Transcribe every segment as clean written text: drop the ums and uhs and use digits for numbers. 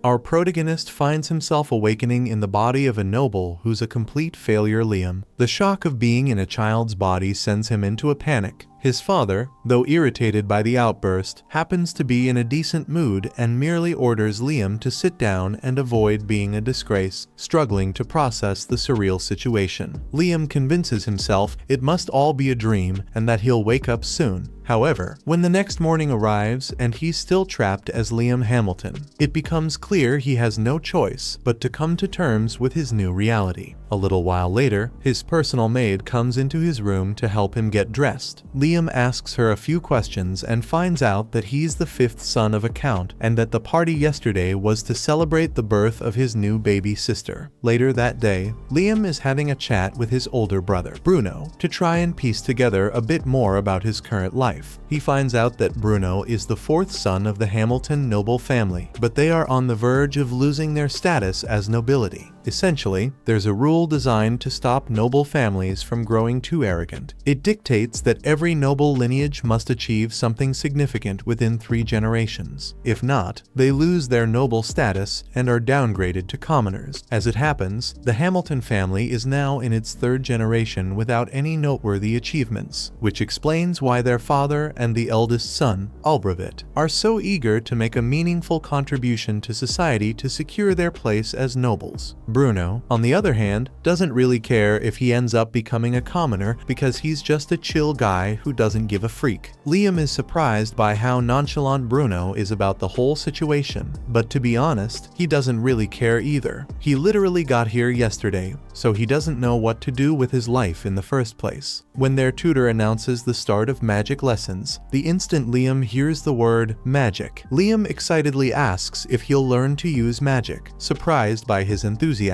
Our protagonist finds himself awakening in the body of a noble who's a complete failure. Liam. The shock of being in a child's body sends him into a panic. His father, though irritated by the outburst, happens to be in a decent mood and merely orders Liam to sit down and avoid being a disgrace, struggling to process the surreal situation. Liam convinces himself it must all be a dream and that he'll wake up soon. However, when the next morning arrives and he's still trapped as Liam Hamilton, it becomes clear he has no choice but to come to terms with his new reality. A little while later, his personal maid comes into his room to help him get dressed. Liam asks her a few questions and finds out that he's the fifth son of a count and that the party yesterday was to celebrate the birth of his new baby sister. Later that day, Liam is having a chat with his older brother, Bruno, to try and piece together a bit more about his current life. He finds out that Bruno is the fourth son of the Hamilton noble family, but they are on the verge of losing their status as nobility. Essentially, there's a rule designed to stop noble families from growing too arrogant. It dictates that every noble lineage must achieve something significant within 3 generations. If not, they lose their noble status and are downgraded to commoners. As it happens, the Hamilton family is now in its 3rd generation without any noteworthy achievements, which explains why their father and the eldest son, Abridged, are so eager to make a meaningful contribution to society to secure their place as nobles. Bruno, on the other hand, doesn't really care if he ends up becoming a commoner because he's just a chill guy who doesn't give a freak. Liam is surprised by how nonchalant Bruno is about the whole situation, but to be honest, he doesn't really care either. He literally got here yesterday, so he doesn't know what to do with his life in the first place. When their tutor announces the start of magic lessons, the instant Liam hears the word magic, Liam excitedly asks if he'll learn to use magic. Surprised by his enthusiasm,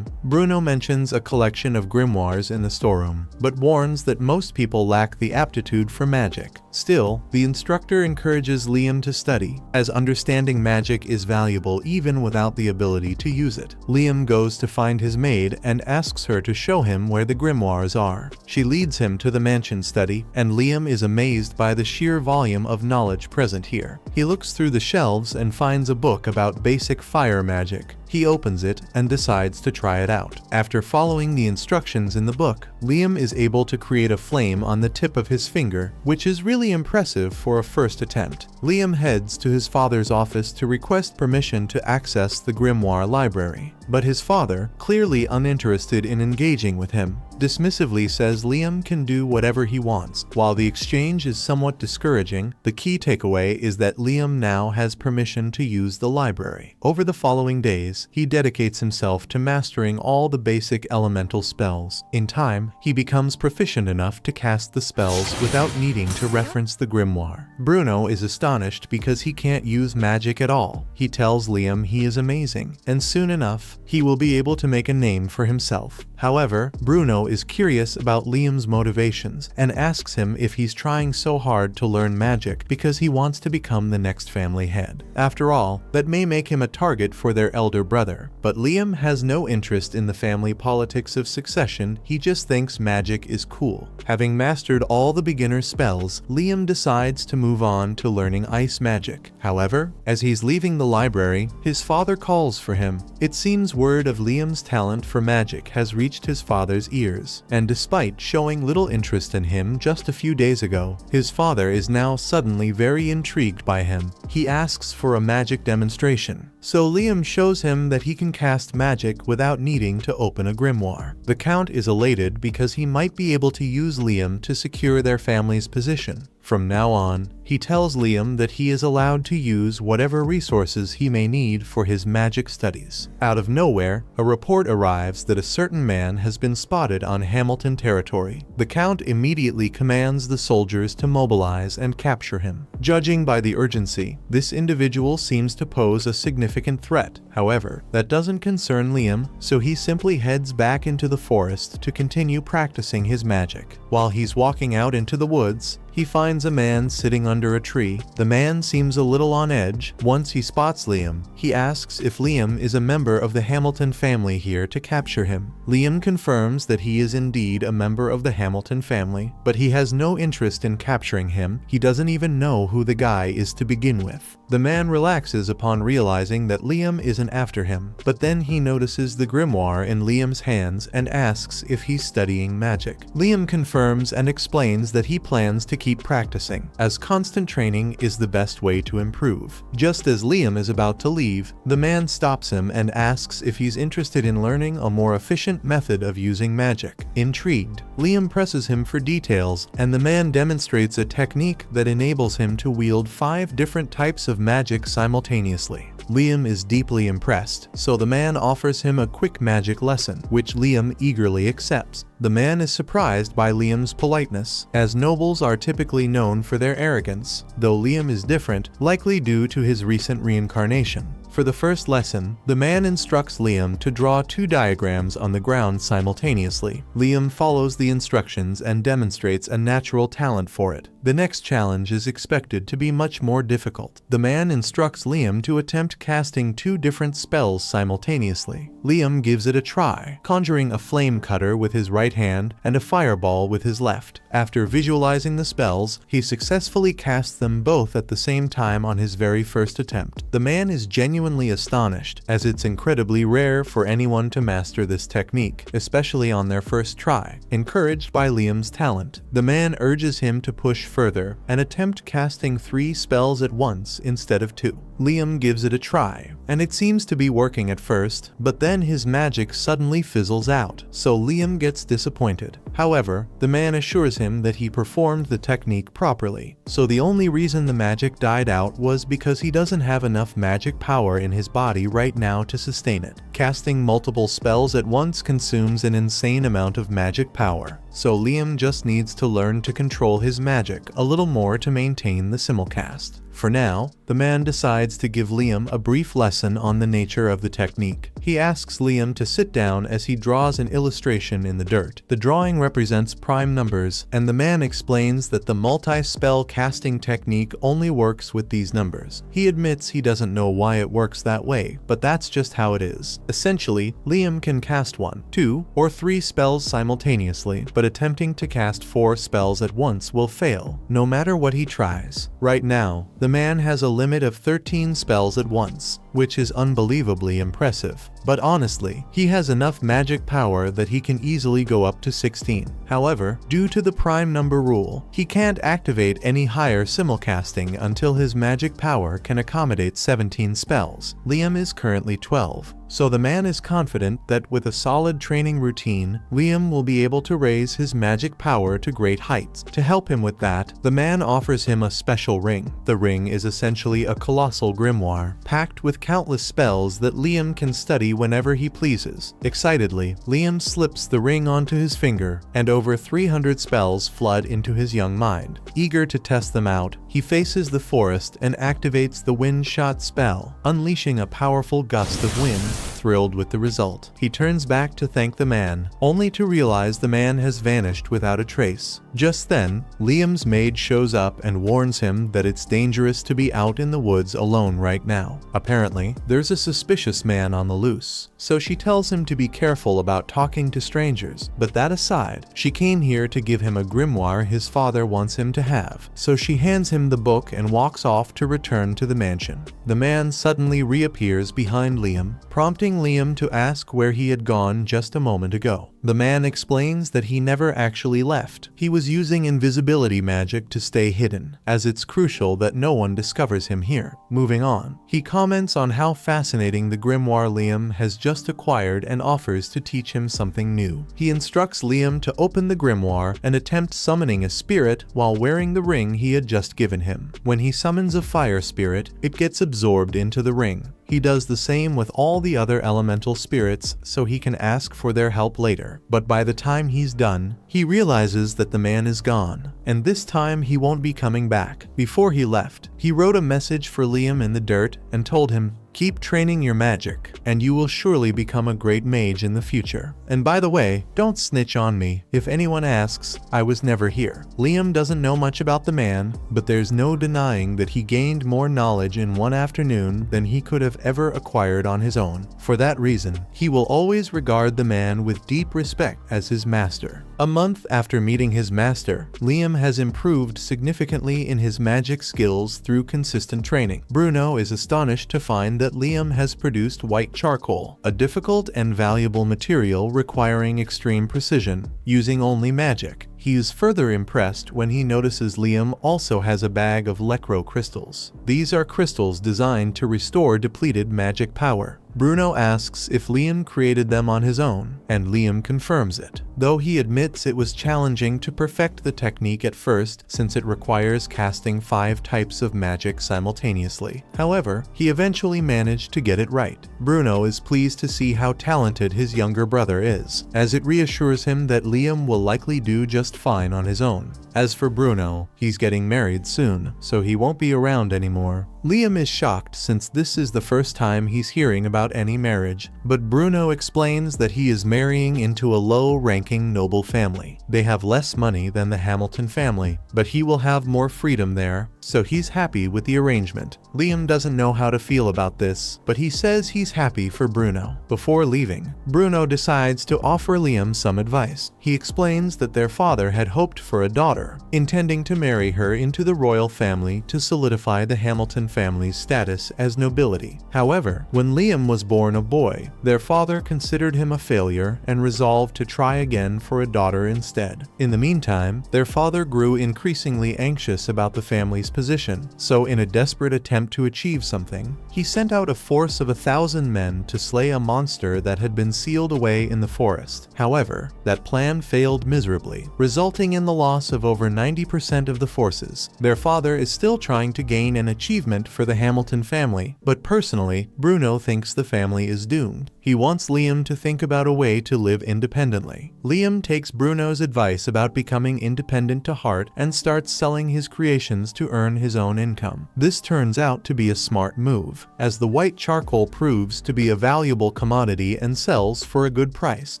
Bruno mentions a collection of grimoires in the storeroom, but warns that most people lack the aptitude for magic. Still, the instructor encourages Liam to study, as understanding magic is valuable even without the ability to use it. Liam goes to find his maid and asks her to show him where the grimoires are. She leads him to the mansion study, and Liam is amazed by the sheer volume of knowledge present here. He looks through the shelves and finds a book about basic fire magic. He opens it and decides to try it out. After following the instructions in the book, Liam is able to create a flame on the tip of his finger, which is really impressive for a first attempt. Liam heads to his father's office to request permission to access the grimoire library, but his father, clearly uninterested in engaging with him, dismissively says Liam can do whatever he wants. While the exchange is somewhat discouraging, the key takeaway is that Liam now has permission to use the library. Over the following days, he dedicates himself to mastering all the basic elemental spells. In time, he becomes proficient enough to cast the spells without needing to reference the grimoire. Bruno is astonished because he can't use magic at all. He tells Liam he is amazing, and soon enough, he will be able to make a name for himself. However, Bruno is curious about Liam's motivations and asks him if he's trying so hard to learn magic because he wants to become the next family head. After all, that may make him a target for their elder brother, but Liam has no interest in the family politics of succession. He just thinks magic is cool. Having mastered all the beginner spells, Liam decides to move on to learning ice magic. However, as he's leaving the library, his father calls for him. It seems word of Liam's talent for magic has reached his father's ears, and despite showing little interest in him just a few days ago, his father is now suddenly very intrigued by him. He asks for a magic demonstration, so Liam shows him that he can cast magic without needing to open a grimoire. The Count is elated because he might be able to use Liam to secure their family's position. From now on, he tells Liam that he is allowed to use whatever resources he may need for his magic studies. Out of nowhere, a report arrives that a certain man has been spotted on Hamilton territory. The Count immediately commands the soldiers to mobilize and capture him. Judging by the urgency, this individual seems to pose a significant threat. However, that doesn't concern Liam, so he simply heads back into the forest to continue practicing his magic. While he's walking out into the woods, he finds a man sitting under a tree. The man seems a little on edge. Once he spots Liam, he asks if Liam is a member of the Hamilton family here to capture him. Liam confirms that he is indeed a member of the Hamilton family, but he has no interest in capturing him. He doesn't even know who the guy is to begin with. The man relaxes upon realizing that Liam isn't after him, but then he notices the grimoire in Liam's hands and asks if he's studying magic. Liam confirms and explains that he plans to keep practicing, as constant training is the best way to improve. Just as Liam is about to leave, the man stops him and asks if he's interested in learning a more efficient method of using magic. Intrigued, Liam presses him for details, and the man demonstrates a technique that enables him to wield 5 different types of magic simultaneously. Liam is deeply impressed, so the man offers him a quick magic lesson, which Liam eagerly accepts. The man is surprised by Liam's politeness, as nobles are typically known for their arrogance, though Liam is different, likely due to his recent reincarnation. For the first lesson, the man instructs Liam to draw 2 diagrams on the ground simultaneously. Liam follows the instructions and demonstrates a natural talent for it. The next challenge is expected to be much more difficult. The man instructs Liam to attempt casting 2 different spells simultaneously. Liam gives it a try, conjuring a flame cutter with his right hand and a fireball with his left. After visualizing the spells, he successfully casts them both at the same time on his very first attempt. The man is genuinely astonished, as it's incredibly rare for anyone to master this technique, especially on their first try. Encouraged by Liam's talent, the man urges him to push further and attempt casting 3 spells at once instead of 2. Liam gives it a try, and it seems to be working at first, but then his magic suddenly fizzles out, so Liam gets disappointed. However, the man assures him that he performed the technique properly, so the only reason the magic died out was because he doesn't have enough magic power in his body right now to sustain it. Casting multiple spells at once consumes an insane amount of magic power, so Liam just needs to learn to control his magic a little more to maintain the simulcast. For now, the man decides to give Liam a brief lesson on the nature of the technique. He asks Liam to sit down as he draws an illustration in the dirt. The drawing represents prime numbers, and the man explains that the multi-spell casting technique only works with these numbers. He admits he doesn't know why it works that way, but that's just how it is. Essentially, Liam can cast 1, 2, or 3 spells simultaneously, but attempting to cast 4 spells at once will fail, no matter what he tries. Right now, the man has a limit of 13 spells at once, which is unbelievably impressive. But honestly, he has enough magic power that he can easily go up to 16. However, due to the prime number rule, he can't activate any higher simulcasting until his magic power can accommodate 17 spells. Liam is currently 12. So the man is confident that with a solid training routine, Liam will be able to raise his magic power to great heights. To help him with that, the man offers him a special ring. The ring is essentially a colossal grimoire, packed with countless spells that Liam can study whenever he pleases. Excitedly, Liam slips the ring onto his finger, and over 300 spells flood into his young mind. Eager to test them out, he faces the forest and activates the wind shot spell, unleashing a powerful gust of wind. Thrilled with the result, he turns back to thank the man, only to realize the man has vanished without a trace. Just then, Liam's mage shows up and warns him that it's dangerous to be out in the woods alone right now. Apparently, there's a suspicious man on the loose, so she tells him to be careful about talking to strangers. But that aside, she came here to give him a grimoire his father wants him to have, so she hands him the book and walks off to return to the mansion. The man suddenly reappears behind Liam, prompting Liam to ask where he had gone just a moment ago. The man explains that he never actually left. He was using invisibility magic to stay hidden, as it's crucial that no one discovers him here. Moving on, he comments on how fascinating the grimoire Liam has just acquired and offers to teach him something new. He instructs Liam to open the grimoire and attempt summoning a spirit while wearing the ring he had just given him. When he summons a fire spirit, it gets absorbed into the ring. He does the same with all the other elemental spirits so he can ask for their help later. But by the time he's done, he realizes that the man is gone, and this time he won't be coming back. Before he left, he wrote a message for Liam in the dirt and told him, Keep training your magic, and you will surely become a great mage in the future. And by the way, don't snitch on me. If anyone asks, I was never here. Liam doesn't know much about the man, but there's no denying that he gained more knowledge in one afternoon than he could have ever acquired on his own. For that reason, he will always regard the man with deep respect as his master. A month after meeting his master, Liam has improved significantly in his magic skills through consistent training. Bruno is astonished to find that Liam has produced white charcoal, a difficult and valuable material requiring extreme precision, using only magic. He is further impressed when he notices Liam also has a bag of Lecro crystals. These are crystals designed to restore depleted magic power. Bruno asks if Liam created them on his own, and Liam confirms it, though he admits it was challenging to perfect the technique at first since it requires casting 5 types of magic simultaneously. However, he eventually managed to get it right. Bruno is pleased to see how talented his younger brother is, as it reassures him that Liam will likely do just fine on his own. As for Bruno, he's getting married soon, so he won't be around anymore. Liam is shocked since this is the first time he's hearing about any marriage, but Bruno explains that he is marrying into a low-ranking noble family. They have less money than the Hamilton family, but he will have more freedom there, so he's happy with the arrangement. Liam doesn't know how to feel about this, but he says he's happy for Bruno. Before leaving, Bruno decides to offer Liam some advice. He explains that their father had hoped for a daughter, intending to marry her into the royal family to solidify the Hamilton family's status as nobility. However, when Liam was born a boy, their father considered him a failure and resolved to try again for a daughter instead. In the meantime, their father grew increasingly anxious about the family's position, so in a desperate attempt to achieve something, he sent out a force of 1,000 men to slay a monster that had been sealed away in the forest. However, that plan failed miserably, resulting in the loss of over 90% of the forces. Their father is still trying to gain an achievement for the Hamilton family, but personally, Bruno thinks the family is doomed. He wants Liam to think about a way to live independently. Liam takes Bruno's advice about becoming independent to heart and starts selling his creations to earn his own income. This turns out to be a smart move, as the white charcoal proves to be a valuable commodity and sells for a good price.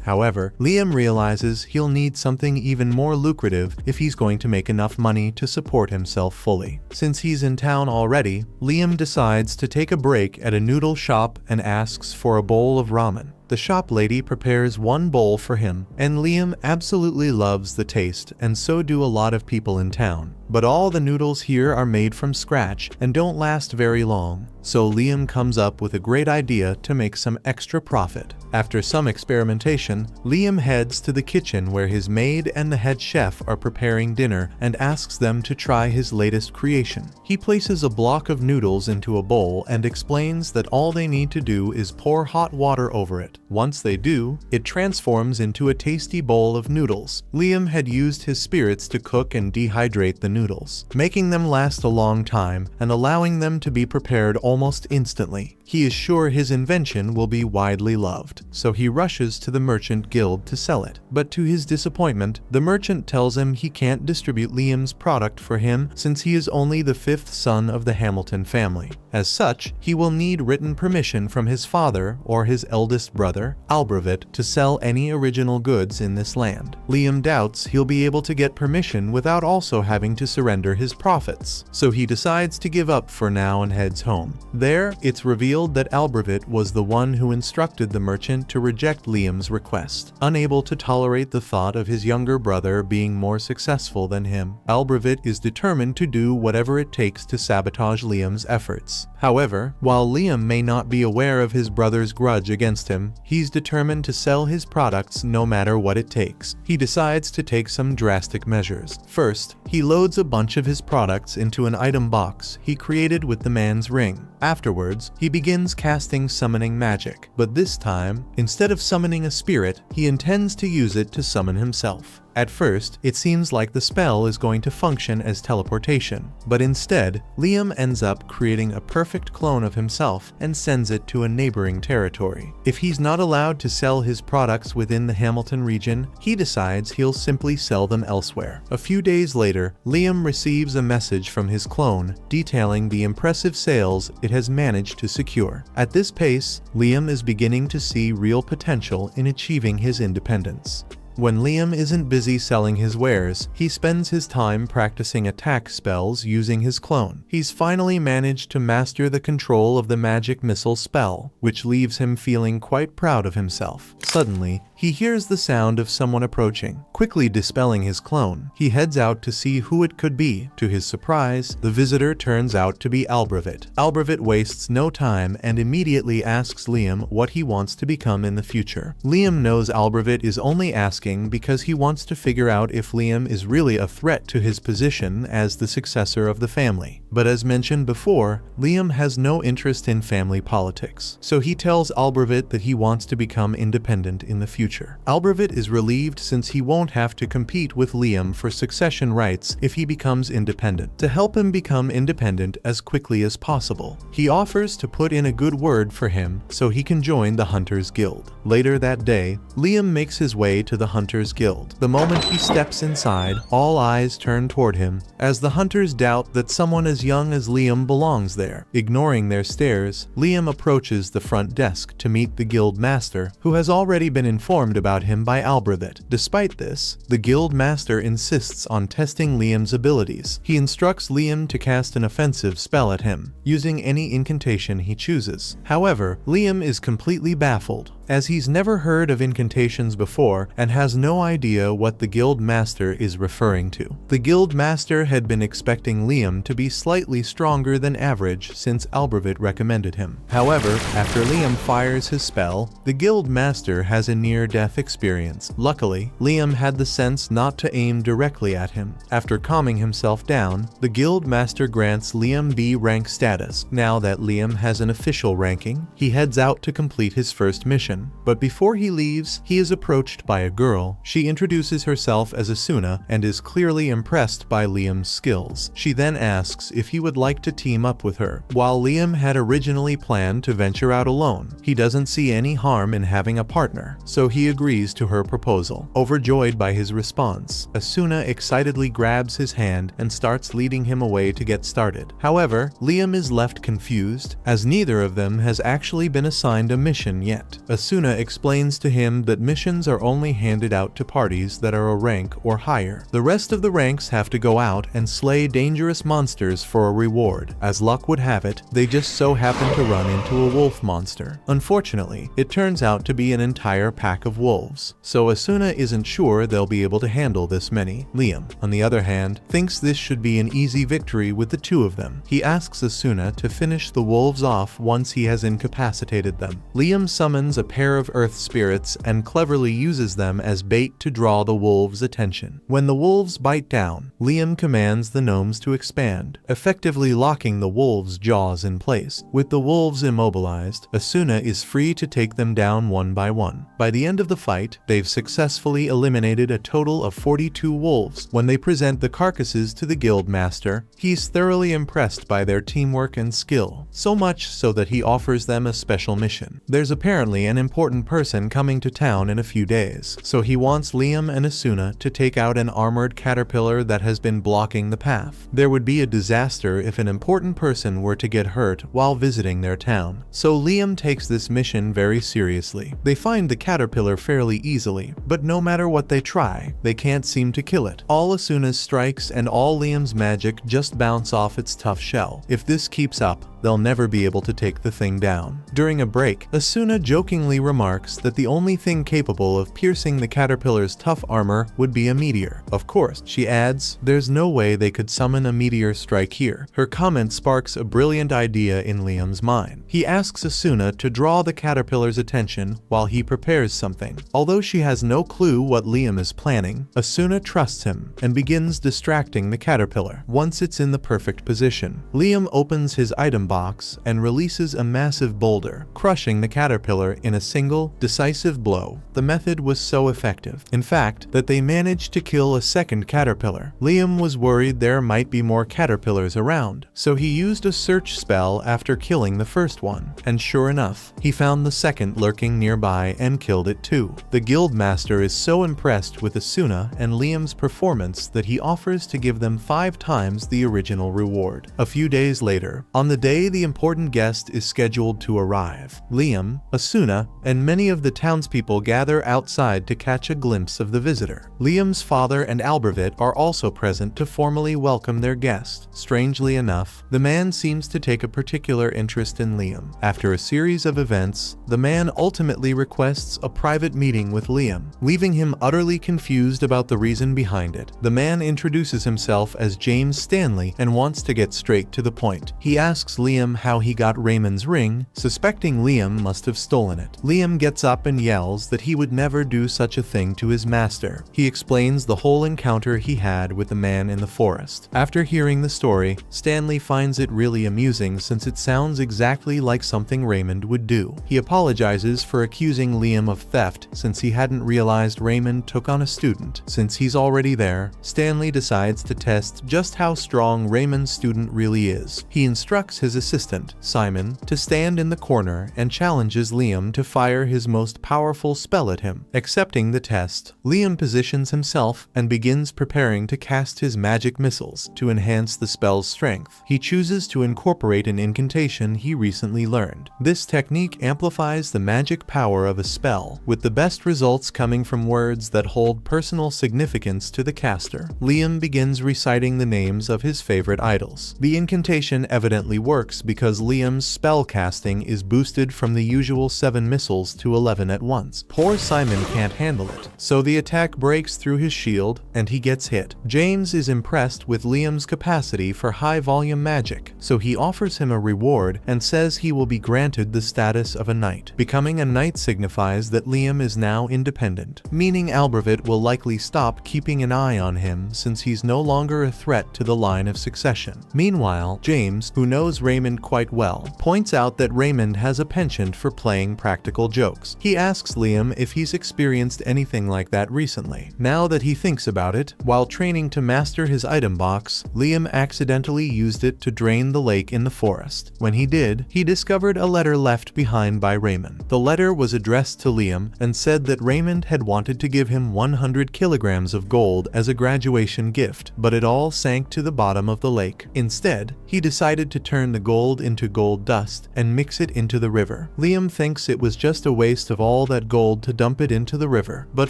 However, Liam realizes he'll need something even more lucrative if he's going to make enough money to support himself fully. Since he's in town already, Liam decides to take a break at a noodle shop and asks for a bowl of ramen. The shop lady prepares one bowl for him, and Liam absolutely loves the taste, and so do a lot of people in town. But all the noodles here are made from scratch and don't last very long, so Liam comes up with a great idea to make some extra profit. After some experimentation, Liam heads to the kitchen where his maid and the head chef are preparing dinner and asks them to try his latest creation. He places a block of noodles into a bowl and explains that all they need to do is pour hot water over it. Once they do, it transforms into a tasty bowl of noodles. Liam had used his spirits to cook and dehydrate the noodles, making them last a long time and allowing them to be prepared almost instantly. He is sure his invention will be widely loved, so he rushes to the merchant guild to sell it. But to his disappointment, the merchant tells him he can't distribute Liam's product for him since he is only the 5th son of the Hamilton family. As such, he will need written permission from his father or his eldest brother, abridged, to sell any original goods in this land. Liam doubts he'll be able to get permission without also having to surrender his profits, so he decides to give up for now and heads home. There, it's revealed that abridged was the one who instructed the merchant to reject Liam's request. Unable to tolerate the thought of his younger brother being more successful than him, abridged is determined to do whatever it takes to sabotage Liam's efforts. However, while Liam may not be aware of his brother's grudge against him, he's determined to sell his products no matter what it takes. He decides to take some drastic measures. First, he loads a bunch of his products into an item box he created with the man's ring. Afterwards, he begins casting summoning magic, but this time, instead of summoning a spirit, he intends to use it to summon himself. At first, it seems like the spell is going to function as teleportation, but instead, Liam ends up creating a perfect clone of himself and sends it to a neighboring territory. If he's not allowed to sell his products within the Hamilton region, he decides he'll simply sell them elsewhere. A few days later, Liam receives a message from his clone detailing the impressive sales it has managed to secure. At this pace, Liam is beginning to see real potential in achieving his independence. When Liam isn't busy selling his wares, he spends his time practicing attack spells using his clone. He's finally managed to master the control of the magic missile spell, which leaves him feeling quite proud of himself. Suddenly, he hears the sound of someone approaching. Quickly dispelling his clone, he heads out to see who it could be. To his surprise, the visitor turns out to be Albravit. Albravit wastes no time and immediately asks Liam what he wants to become in the future. Liam knows Albravit is only asking because he wants to figure out if Liam is really a threat to his position as the successor of the family. But as mentioned before, Liam has no interest in family politics, so he tells Albravit that he wants to become independent in the future. Albravit is relieved since he won't have to compete with Liam for succession rights if he becomes independent. To help him become independent as quickly as possible, he offers to put in a good word for him so he can join the Hunters Guild. Later that day, Liam makes his way to the Hunters Guild. The moment he steps inside, all eyes turn toward him, as the hunters doubt that someone as young as Liam belongs there. Ignoring their stares, Liam approaches the front desk to meet the guild master, who has already been informed about him by Albravit. Despite this, the guild master insists on testing Liam's abilities. He instructs Liam to cast an offensive spell at him, using any incantation he chooses. However, Liam is completely baffled, as he's never heard of incantations before and has no idea what the guild master is referring to. The guild master had been expecting Liam to be slightly stronger than average since Albravit recommended him. However, after Liam fires his spell, the guild master has a near-death experience. Luckily, Liam had the sense not to aim directly at him. After calming himself down, the guild master grants Liam B rank status. Now that Liam has an official ranking, he heads out to complete his first mission. But before he leaves, he is approached by a girl. She introduces herself as Asuna and is clearly impressed by Liam's skills. She then asks if he would like to team up with her. While Liam had originally planned to venture out alone, he doesn't see any harm in having a partner, so he agrees to her proposal. Overjoyed by his response, Asuna excitedly grabs his hand and starts leading him away to get started. However, Liam is left confused, as neither of them has actually been assigned a mission yet. Asuna explains to him that missions are only handed out to parties that are a rank or higher. The rest of the ranks have to go out and slay dangerous monsters for a reward. As luck would have it, they just so happen to run into a wolf monster. Unfortunately, it turns out to be an entire pack of wolves, so Asuna isn't sure they'll be able to handle this many. Liam, on the other hand, thinks this should be an easy victory with the two of them. He asks Asuna to finish the wolves off once he has incapacitated them. Liam summons a pair of earth spirits and cleverly uses them as bait to draw the wolves' attention. When the wolves bite down, Liam commands the gnomes to expand, effectively locking the wolves' jaws in place. With the wolves immobilized, Asuna is free to take them down one by one. By the end of the fight, they've successfully eliminated a total of 42 wolves. When they present the carcasses to the guild master, he's thoroughly impressed by their teamwork and skill, so much so that he offers them a special mission. There's apparently an important person coming to town in a few days, so he wants Liam and Asuna to take out an armored caterpillar that has been blocking the path. There would be a disaster if an important person were to get hurt while visiting their town, so Liam takes this mission very seriously. They find the caterpillar fairly easily, but no matter what they try, they can't seem to kill it. All Asuna's strikes and all Liam's magic just bounce off its tough shell. If this keeps up, they'll never be able to take the thing down. During a break, Asuna jokingly remarks that the only thing capable of piercing the caterpillar's tough armor would be a meteor. Of course, she adds, there's no way they could summon a meteor strike here. Her comment sparks a brilliant idea in Liam's mind. He asks Asuna to draw the caterpillar's attention while he prepares something. Although she has no clue what Liam is planning, Asuna trusts him and begins distracting the caterpillar. Once it's in the perfect position, Liam opens his item box and releases a massive boulder, crushing the caterpillar in a single, decisive blow. The method was so effective, in fact, that they managed to kill a second caterpillar. Liam was worried there might be more caterpillars around, so he used a search spell after killing the first one, and sure enough, he found the second lurking nearby and killed it too. The guildmaster is so impressed with Asuna and Liam's performance that he offers to give them 5 times the original reward. A few days later, on the day the important guest is scheduled to arrive, Liam, Asuna, and many of the townspeople gather outside to catch a glimpse of the visitor. Liam's father and Albervit are also present to formally welcome their guest. Strangely enough, the man seems to take a particular interest in Liam. After a series of events, the man ultimately requests a private meeting with Liam, leaving him utterly confused about the reason behind it. The man introduces himself as James Stanley and wants to get straight to the point. He asks Liam how he got Raymond's ring, suspecting Liam must have stolen it. Liam gets up and yells that he would never do such a thing to his master. He explains the whole encounter he had with the man in the forest. After hearing the story, Stanley finds it really amusing since it sounds exactly like something Raymond would do. He apologizes for accusing Liam of theft since he hadn't realized Raymond took on a student. Since he's already there, Stanley decides to test just how strong Raymond's student really is. He instructs his assistant, Simon, to stand in the corner and challenges Liam to fire his most powerful spell at him. Accepting the test, Liam positions himself and begins preparing to cast his magic missiles to enhance the spell's strength. He chooses to incorporate an incantation he recently learned. This technique amplifies the magic power of a spell, with the best results coming from words that hold personal significance to the caster. Liam begins reciting the names of his favorite idols. The incantation evidently works because Liam's spell casting is boosted from the usual 7 missiles to 11 at once. Poor Simon can't handle it, so the attack breaks through his shield and he gets hit. James is impressed with Liam's capacity for high-volume magic, so he offers him a reward and says he will be granted the status of a knight. Becoming a knight signifies that Liam is now independent, meaning Albervit will likely stop keeping an eye on him since he's no longer a threat to the line of succession. Meanwhile, James, who knows Raymond quite well, points out that Raymond has a penchant for playing practical jokes. He asks Liam if he's experienced anything like that recently. Now that he thinks about it, while training to master his item box, Liam accidentally used it to drain the lake in the forest. When he did, he discovered a letter left behind by Raymond. The letter was addressed to Liam and said that Raymond had wanted to give him 100 kilograms of gold as a graduation gift, but it all sank to the bottom of the lake. Instead, he decided to turn the gold into gold dust and mix it into the river. Liam thinks it was just a waste of all that gold to dump it into the river, but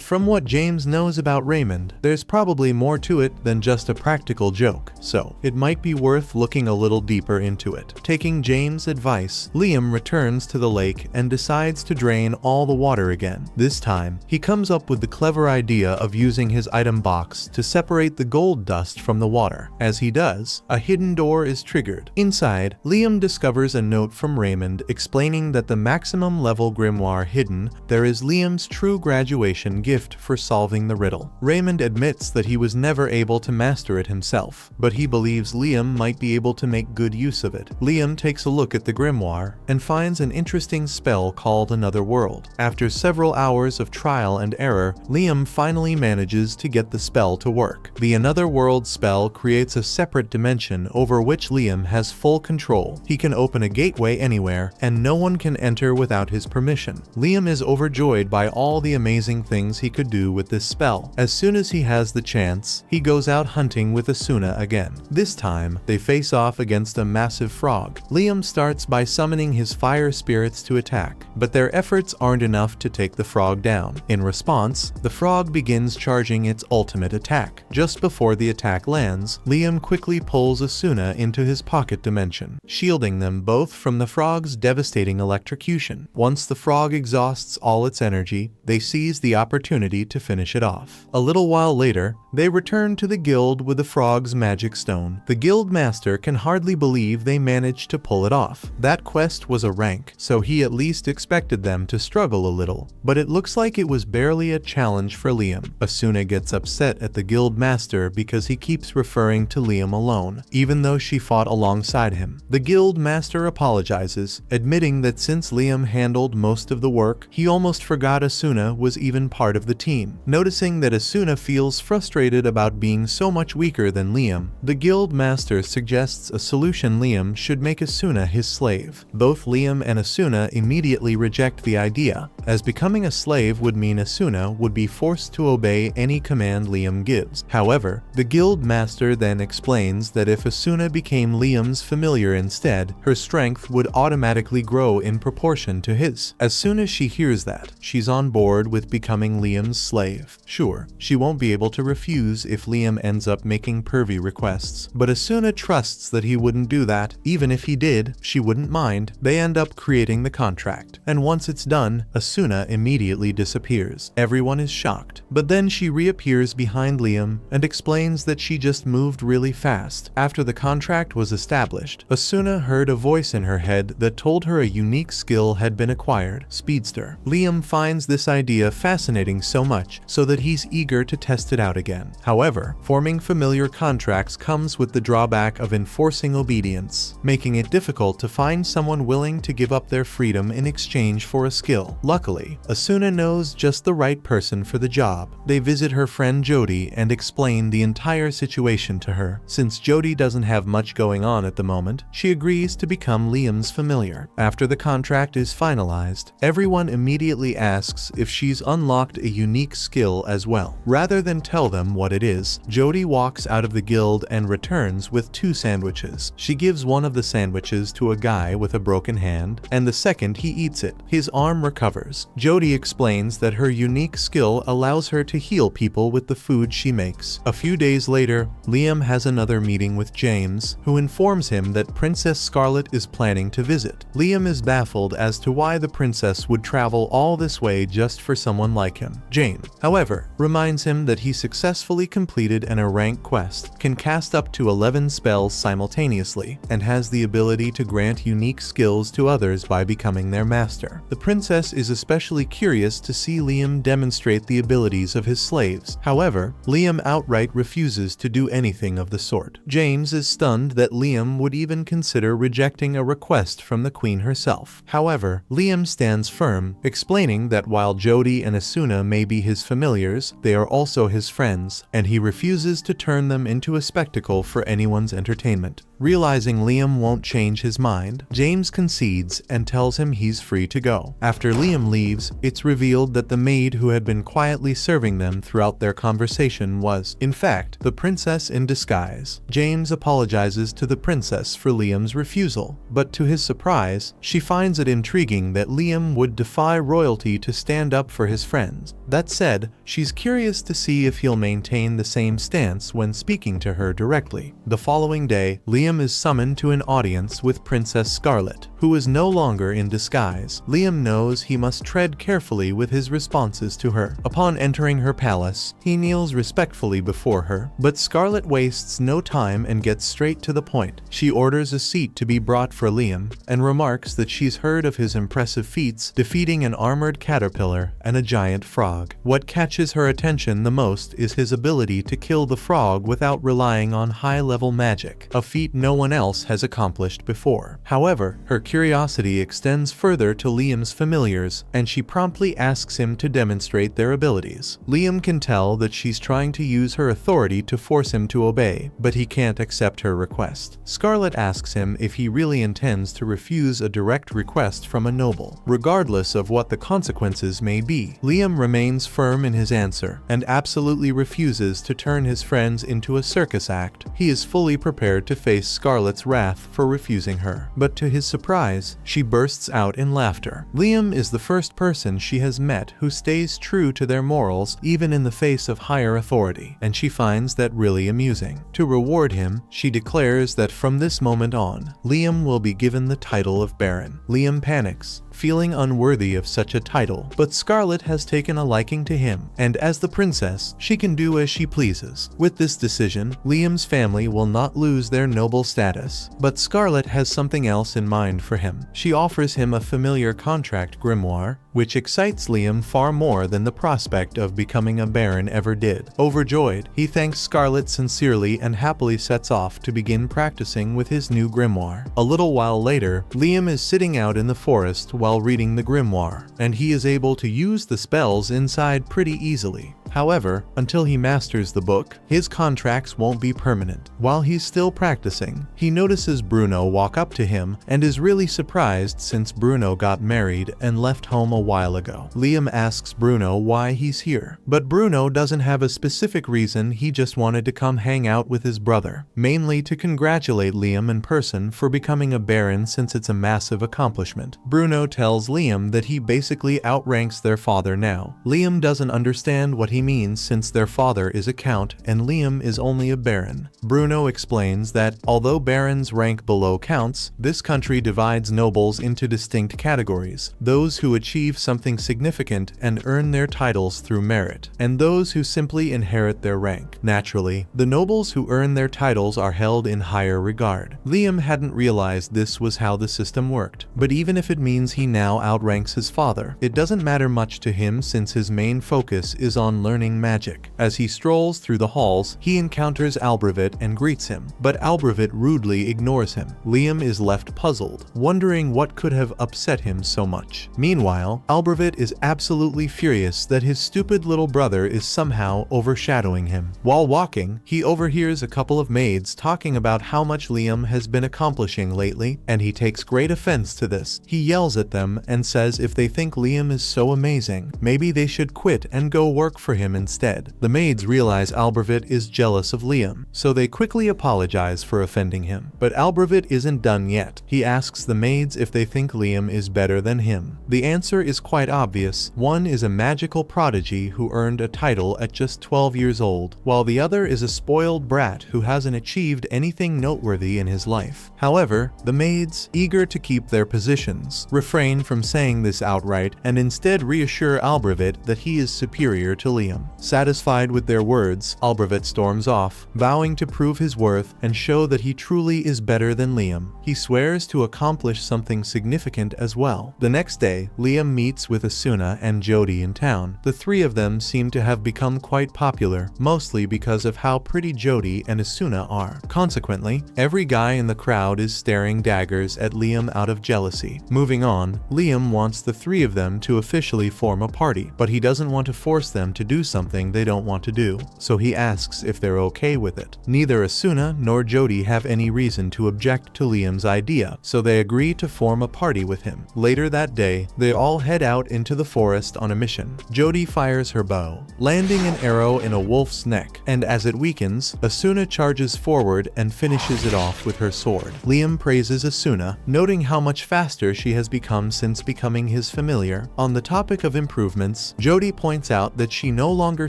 from what James knows about Raymond, there's probably more to it than just a practical joke, so it might be worth looking a little deeper into it. Taking James' advice, Liam returns to the lake and decides to drain all the water again. This time, he comes up with the clever idea of using his item box to separate the gold dust from the water. As he does, a hidden door is triggered. Inside, Liam discovers a note from Raymond explaining that the maximum level grimoire hidden there is Liam's true graduation gift for solving the riddle. Raymond admits that he was never able to master it himself, but he believes Liam might be able to make good use of it. Liam takes a look at the grimoire and finds an interesting spell called Another World. After several hours of trial and error, Liam finally manages to get the spell to work. The Another World spell creates a separate dimension over which Liam has full control. He can open a gateway anywhere, and no one can enter without his permission. Liam is overjoyed by all the amazing things he could do with this spell. As soon as he has the chance, he goes out hunting with Asuna again. This time, they face off against a massive frog. Liam starts by summoning his fire spirits to attack, but their efforts aren't enough to take the frog down. In response, the frog begins charging its ultimate attack. Just before the attack lands, Liam quickly pulls Asuna into his pocket dimension, shielding them both from the frog's devastating electrocution. Once the frog exhausts all its energy, they seize the opportunity to finish it off. A little while later, they return to the guild with the frog's magic stone. The guild master can hardly believe they managed to pull it off. That quest was a rank, so he at least expected them to struggle a little, but it looks like it was barely a challenge for Liam. Asuna gets upset at the guild master because he keeps referring to Liam alone, even though she fought alongside him. The guild master apologizes, admitting that since Liam handled most of the work, he almost forgot Asuna was even part of the team. Noticing that Asuna feels frustrated about being so much weaker than Liam, the guild master suggests a solution: Liam should make Asuna his slave. Both Liam and Asuna immediately reject the idea, as becoming a slave would mean Asuna would be forced to obey any command Liam gives. However, the guild master then explains that if Asuna became Liam's familiar instead, her strength would automatically grow in proportion to his. As soon as she hears that, she's on board with becoming Liam's slave. Sure, she won't be able to refuse if Liam ends up making pervy requests, but Asuna trusts that he wouldn't do that. Even if he did, she wouldn't mind. They end up creating the contract, and once it's done, Asuna immediately disappears. Everyone is shocked, but then she reappears behind Liam and explains that she just moved really fast. After the contract was established, Asuna heard a voice in her head that told her a unique skill had been acquired: Speedster. Liam finds this idea fascinating so much so that he's eager to test it out again. However, forming familiar contracts comes with the drawback of enforcing obedience, making it difficult to find someone willing to give up their freedom in exchange for a skill. Luckily, Asuna knows just the right person for the job. They visit her friend Jody and explain the entire situation to her. Since Jody doesn't have much going on at the moment, she agrees to become Liam's familiar. After the contract is finalized, everyone immediately asks if she's unlocked a unique skill as well. Rather than tell them what it is, Jody walks out of the guild and returns with 2 sandwiches. She gives one of the sandwiches to a guy with a broken hand, and the second he eats it. His arm recovers. Jody explains that her unique skill allows her to heal people with the food she makes. A few days later, Liam has another meeting with James, who informs him that Princess Scarlet is planning to visit. Liam is baffled as to why the princess would travel all this way just for someone like him. James, however, reminds him that he successfully completed an rank quest, can cast up to 11 spells simultaneously, and has the ability to grant unique skills to others by becoming their master. The princess is especially curious to see Liam demonstrate the abilities of his slaves. However, Liam outright refuses to do anything of the sort. James is stunned that Liam would even consider rejecting a request from the queen herself. However, Liam stands firm, explaining that while Jody and Asuna may be his familiars, they are also his friends, and he refuses to turn them into a spectacle for anyone's entertainment. Realizing Liam won't change his mind, James concedes and tells him he's free to go. After Liam leaves, it's revealed that the maid who had been quietly serving them throughout their conversation was, in fact, the princess in disguise. James apologizes to the princess for Liam's refusal, but to his surprise, she finds it intriguing that Liam would defy royalty to stand up for his friends. That said, she's curious to see if he'll maintain the same stance when speaking to her directly. The following day, Liam is summoned to an audience with Princess Scarlet, who is no longer in disguise. Liam knows he must tread carefully with his responses to her. Upon entering her palace, he kneels respectfully before her, but Scarlet wastes no time and gets straight to the point. She orders a seat to be brought for Liam, and remarks that she's heard of his impressive feats defeating an armored caterpillar and a giant frog. What catches her attention the most is his ability to kill the frog without relying on high-level magic, a feat no one else has accomplished before. However, her curiosity extends further to Liam's familiars, and she promptly asks him to demonstrate their abilities. Liam can tell that she's trying to use her authority to force him to obey, but he can't accept her request. Scarlet asks him if he really intends to refuse a direct request from a noble, regardless of what the consequences may be. Liam remains firm in his answer, and absolutely refuses to turn his friends into a circus act. He is fully prepared to face Scarlet's wrath for refusing her, but to his surprise, she bursts out in laughter. Liam is the first person she has met who stays true to their morals even in the face of higher authority, and she finds that really amusing. To reward him, she declares that from this moment on, Liam will be given the title of Baron. Liam panics, feeling unworthy of such a title, but Scarlet has taken a liking to him, and as the princess, she can do as she pleases. With this decision, Liam's family will not lose their noble noble status. But Scarlet has something else in mind for him. She offers him a familiar contract grimoire, which excites Liam far more than the prospect of becoming a baron ever did. Overjoyed, he thanks Scarlet sincerely and happily sets off to begin practicing with his new grimoire. A little while later, Liam is sitting out in the forest while reading the grimoire, and he is able to use the spells inside pretty easily. However, until he masters the book, his contracts won't be permanent. While he's still practicing, he notices Bruno walk up to him and is really surprised since Bruno got married and left home a while ago. Liam asks Bruno why he's here, but Bruno doesn't have a specific reason. He just wanted to come hang out with his brother, mainly to congratulate Liam in person for becoming a baron since it's a massive accomplishment. Bruno tells Liam that he basically outranks their father now. Liam doesn't understand what he means since their father is a count and Liam is only a baron. Bruno explains that, although barons rank below counts, this country divides nobles into distinct categories: those who achieve something significant and earn their titles through merit, and those who simply inherit their rank. Naturally, the nobles who earn their titles are held in higher regard. Liam hadn't realized this was how the system worked, but even if it means he now outranks his father, it doesn't matter much to him since his main focus is on learning magic. As he strolls through the halls, he encounters Albrecht and greets him, but Albrecht rudely ignores him. Liam is left puzzled, wondering what could have upset him so much. Meanwhile, Albrecht is absolutely furious that his stupid little brother is somehow overshadowing him. While walking, he overhears a couple of maids talking about how much Liam has been accomplishing lately, and he takes great offense to this. He yells at them and says if they think Liam is so amazing, maybe they should quit and go work for him instead. The maids realize Albrecht is jealous of Liam, so they quickly apologize for offending him. But Albrecht isn't done yet. He asks the maids if they think Liam is better than him. The answer is quite obvious. One is a magical prodigy who earned a title at just 12 years old, while the other is a spoiled brat who hasn't achieved anything noteworthy in his life. However, the maids, eager to keep their positions, refrain from saying this outright and instead reassure Albrecht that he is superior to Liam. Satisfied with their words, Albrecht storms off, vowing to prove his worth and show that he truly is better than Liam. He swears to accomplish something significant as well. The next day, Liam meets with Asuna and Jody in town. The three of them seem to have become quite popular, mostly because of how pretty Jody and Asuna are. Consequently, every guy in the crowd is staring daggers at Liam out of jealousy. Moving on, Liam wants the three of them to officially form a party, but he doesn't want to force them to do something they don't want to do, so he asks if they're okay with it. Neither Asuna nor Jody have any reason to object to Liam's idea, so they agree to form a party with him. Later that day, they all head out into the forest on a mission. Jody fires her bow, landing an arrow in a wolf's neck, and as it weakens, Asuna charges forward and finishes it off with her sword. Liam praises Asuna, noting how much faster she has become since becoming his familiar. On the topic of improvements, Jody points out that she no longer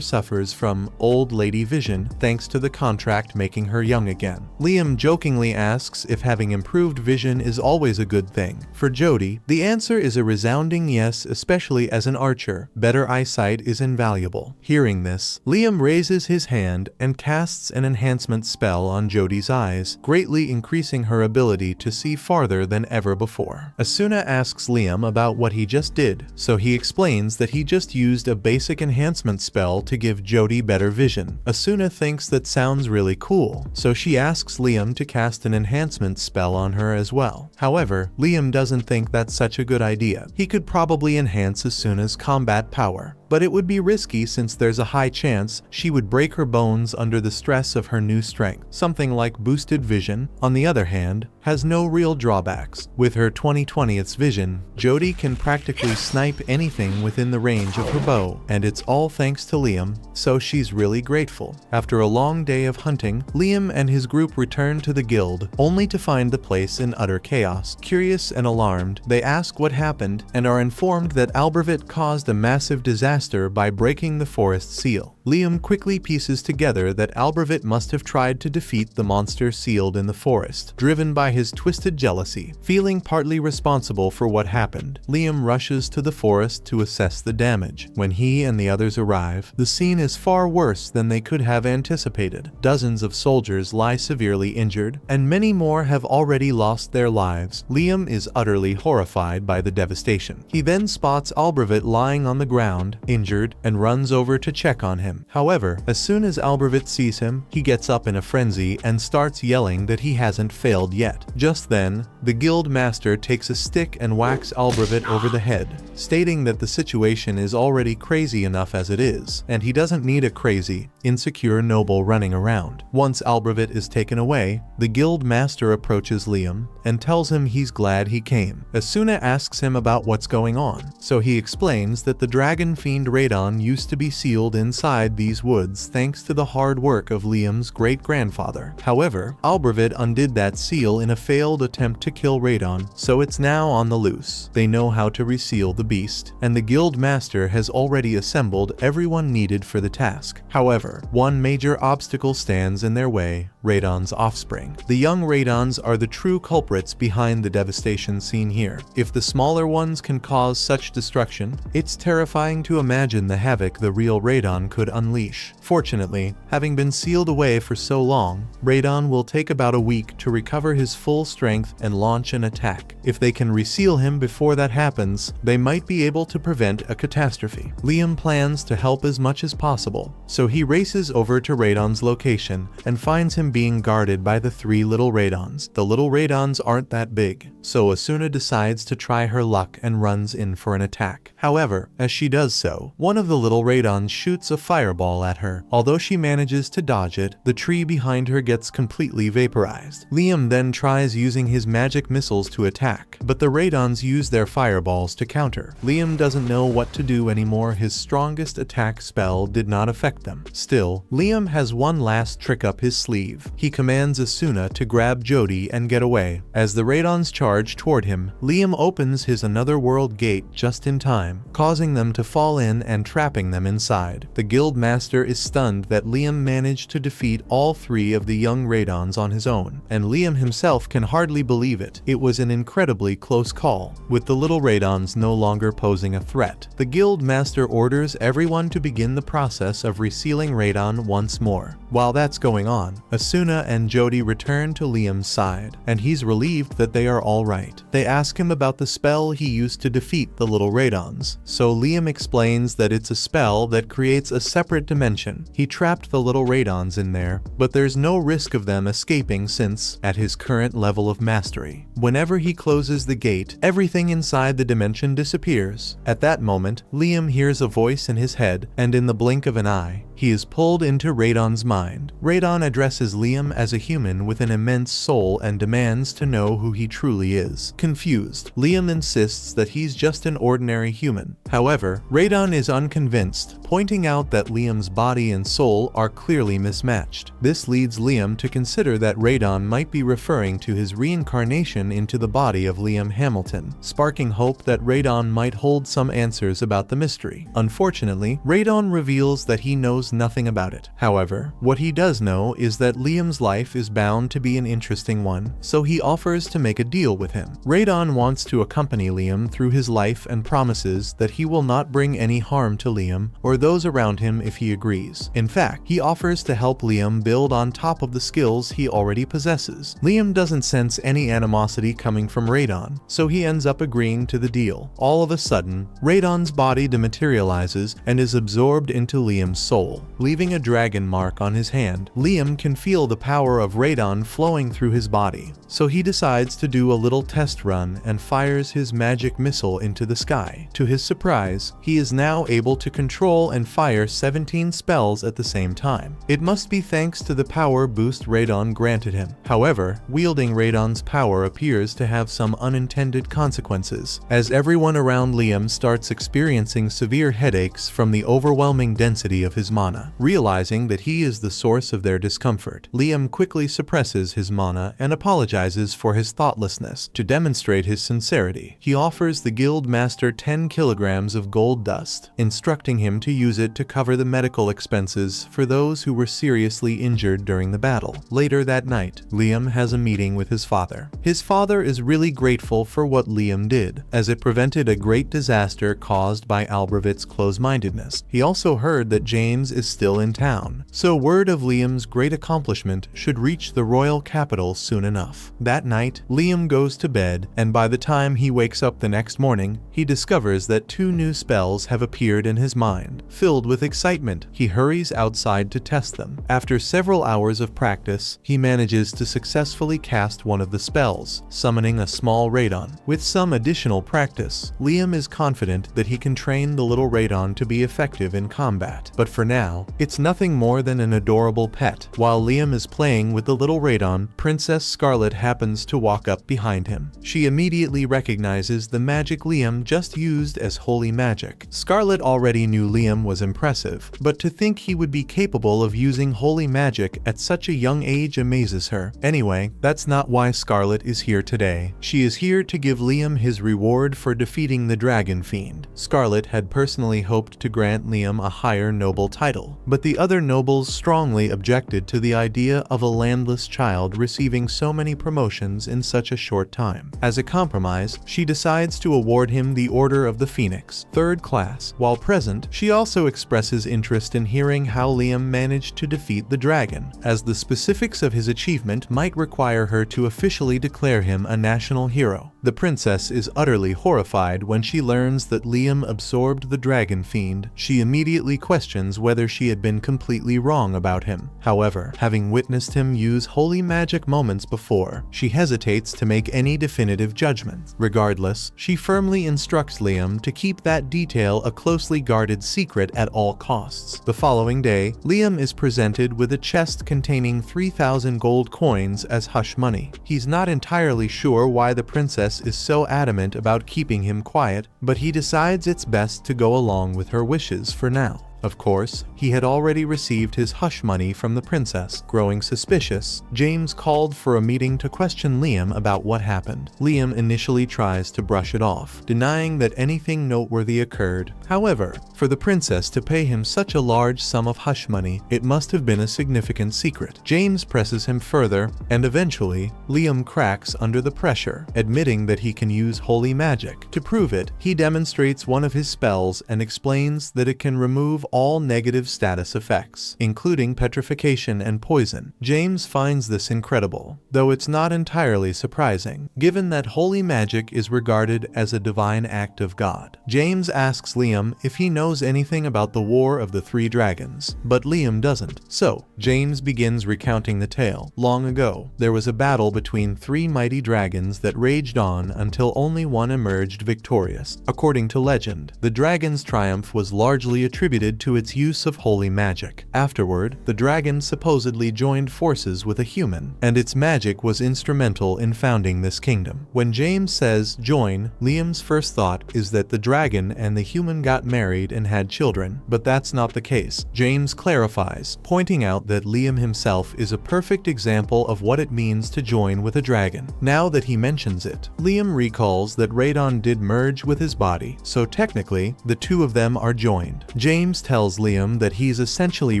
suffers from old lady vision thanks to the contract making her young again. Liam jokingly asks if having improved vision is always a good thing. For Jody, the answer is a resounding yes, especially as an archer. Better eyesight is invaluable. Hearing this, Liam raises his hand and casts an enhancement spell on Jody's eyes, greatly increasing her ability to see farther than ever before. Asuna asks Liam about what he just did, so he explains that he just used a basic enhancement spell to give Jody better vision. Asuna thinks that sounds really cool, so she asks Liam to cast an enhancement spell on her as well. However, Liam doesn't think that's such a good idea. He could probably enhance Asuna's combat power, but it would be risky since there's a high chance she would break her bones under the stress of her new strength. Something like boosted vision, on the other hand, has no real drawbacks. With her 20/20ths vision, Jody can practically snipe anything within the range of her bow, and it's all thanks to Liam, so she's really grateful. After a long day of hunting, Liam and his group return to the guild, only to find the place in utter chaos. Curious and alarmed, they ask what happened and are informed that Albrecht caused a massive disaster by breaking the forest seal. Liam quickly pieces together that Albrecht must have tried to defeat the monster sealed in the forest, driven by his twisted jealousy. Feeling partly responsible for what happened, Liam rushes to the forest to assess the damage. When he and the others arrive, the scene is far worse than they could have anticipated. Dozens of soldiers lie severely injured, and many more have already lost their lives. Liam is utterly horrified by the devastation. He then spots Albrecht lying on the ground, injured, and runs over to check on him. However, as soon as Albrecht sees him, he gets up in a frenzy and starts yelling that he hasn't failed yet. Just then, the guild master takes a stick and whacks Albrecht over the head, stating that the situation is already crazy enough as it is, and he doesn't need a crazy, insecure noble running around. Once Albrecht is taken away, the guild master approaches Liam and tells him he's glad he came. Asuna asks him about what's going on, so he explains that the dragon fiend Radon used to be sealed inside these woods thanks to the hard work of Liam's great-grandfather. However, Albrecht undid that seal in a failed attempt to kill Radon, so it's now on the loose. They know how to reseal the beast, and the guild master has already assembled everyone needed for the task. However, one major obstacle stands in their way: Radon's offspring. The young Radons are the true culprits behind the devastation seen here. If the smaller ones can cause such destruction, it's terrifying to imagine the havoc the real Radon could unleash. Fortunately, having been sealed away for so long, Radon will take about a week to recover his full strength and launch an attack. If they can reseal him before that happens, they might be able to prevent a catastrophe. Liam plans to help as much as possible, so he races over to Radon's location and finds him being guarded by the three little Radons. The little Radons aren't that big, so Asuna decides to try her luck and runs in for an attack. However, as she does so, one of the little Radons shoots a fireball at her. Although she manages to dodge it, the tree behind her gets completely vaporized. Liam then tries using his magic missiles to attack, but the Radons use their fireballs to counter. Liam doesn't know what to do anymore. His strongest attack spell did not affect them. Still, Liam has one last trick up his sleeve. He commands Asuna to grab Jody and get away. As the Radons charge toward him, Liam opens his another world gate just in time, causing them to fall in and trapping them inside. The guild master is stunned that Liam managed to defeat all three of the young Radons on his own, and Liam himself can hardly believe it. It was an incredibly close call, with the little Radons no longer posing a threat. The guild master orders everyone to begin the process of resealing Radon once more. While that's going on, Asuna and Jody return to Liam's side, and he's relieved that they are all right. They ask him about the spell he used to defeat the little Radons, so Liam explains that it's a spell that creates a separate dimension. He trapped the little Radons in there, but there's no risk of them escaping since, at his current level of mastery, whenever he closes the gate, everything inside the dimension disappears. At that moment, Liam hears a voice in his head, and in the blink of an eye, he is pulled into Radon's mind. Radon addresses Liam as a human with an immense soul and demands to know who he truly is. Confused, Liam insists that he's just an ordinary human. However, Radon is unconvinced, pointing out that Liam's body and soul are clearly mismatched. This leads Liam to consider that Radon might be referring to his reincarnation into the body of Liam Hamilton, sparking hope that Radon might hold some answers about the mystery. Unfortunately, Radon reveals that he knows nothing about it. However, what he does know is that Liam's life is bound to be an interesting one, so he offers to make a deal with him. Radon wants to accompany Liam through his life and promises that he will not bring any harm to Liam or those around him if he agrees. In fact, he offers to help Liam build on top of the skills he already possesses. Liam doesn't sense any animosity coming from Radon, so he ends up agreeing to the deal. All of a sudden, Radon's body dematerializes and is absorbed into Liam's soul, leaving a dragon mark on his hand. Liam can feel the power of Radon flowing through his body, so he decides to do a little test run and fires his magic missile into the sky. To his surprise, he is now able to control and fire 17 spells at the same time. It must be thanks to the power boost Radon granted him. However, wielding Radon's power appears to have some unintended consequences, as everyone around Liam starts experiencing severe headaches from the overwhelming density of his mind. mana. Realizing that he is the source of their discomfort, Liam quickly suppresses his mana and apologizes for his thoughtlessness. To demonstrate his sincerity, he offers the guild master 10 kilograms of gold dust, instructing him to use it to cover the medical expenses for those who were seriously injured during the battle. Later that night, Liam has a meeting with his father. His father is really grateful for what Liam did, as it prevented a great disaster caused by Albrecht's close-mindedness. He also heard that James is still in town, so word of Liam's great accomplishment should reach the royal capital soon enough. That night, Liam goes to bed, and by the time he wakes up the next morning, he discovers that 2 new spells have appeared in his mind. Filled with excitement, he hurries outside to test them. After several hours of practice, he manages to successfully cast one of the spells, summoning a small radon. With some additional practice, Liam is confident that he can train the little radon to be effective in combat. But for now, it's nothing more than an adorable pet. While Liam is playing with the little radon, Princess Scarlet happens to walk up behind him. She immediately recognizes the magic Liam just used as holy magic. Scarlet already knew Liam was impressive, but to think he would be capable of using holy magic at such a young age amazes her. Anyway, that's not why Scarlet is here today. She is here to give Liam his reward for defeating the Dragon Fiend. Scarlet had personally hoped to grant Liam a higher noble title, but the other nobles strongly objected to the idea of a landless child receiving so many promotions in such a short time. As a compromise, she decides to award him the Order of the Phoenix, 3rd class. While present, she also expresses interest in hearing how Liam managed to defeat the dragon, as the specifics of his achievement might require her to officially declare him a national hero. The princess is utterly horrified when she learns that Liam absorbed the Dragon Fiend. She immediately questions whether she had been completely wrong about him. However, having witnessed him use holy magic moments before, she hesitates to make any definitive judgment. Regardless, she firmly instructs Liam to keep that detail a closely guarded secret at all costs. The following day, Liam is presented with a chest containing 3,000 gold coins as hush money. He's not entirely sure why the princess is so adamant about keeping him quiet, but he decides it's best to go along with her wishes for now. Of course, he had already received his hush money from the princess. Growing suspicious, James called for a meeting to question Liam about what happened. Liam initially tries to brush it off, denying that anything noteworthy occurred. However, for the princess to pay him such a large sum of hush money, it must have been a significant secret. James presses him further, and eventually, Liam cracks under the pressure, admitting that he can use holy magic. To prove it, he demonstrates one of his spells and explains that it can remove all negative status effects, including petrification and poison. James finds this incredible, though it's not entirely surprising, given that holy magic is regarded as a divine act of God. James asks Liam if he knows anything about the War of the Three Dragons, but Liam doesn't. So, James begins recounting the tale. Long ago, there was a battle between 3 mighty dragons that raged on until only one emerged victorious. According to legend, the dragon's triumph was largely attributed to its use of holy magic. Afterward, the dragon supposedly joined forces with a human, and its magic was instrumental in founding this kingdom. When James says join, Liam's first thought is that the dragon and the human got married and had children, but that's not the case. James clarifies, pointing out that Liam himself is a perfect example of what it means to join with a dragon. Now that he mentions it, Liam recalls that Radon did merge with his body, so technically, the 2 of them are joined. James tells Liam that he's essentially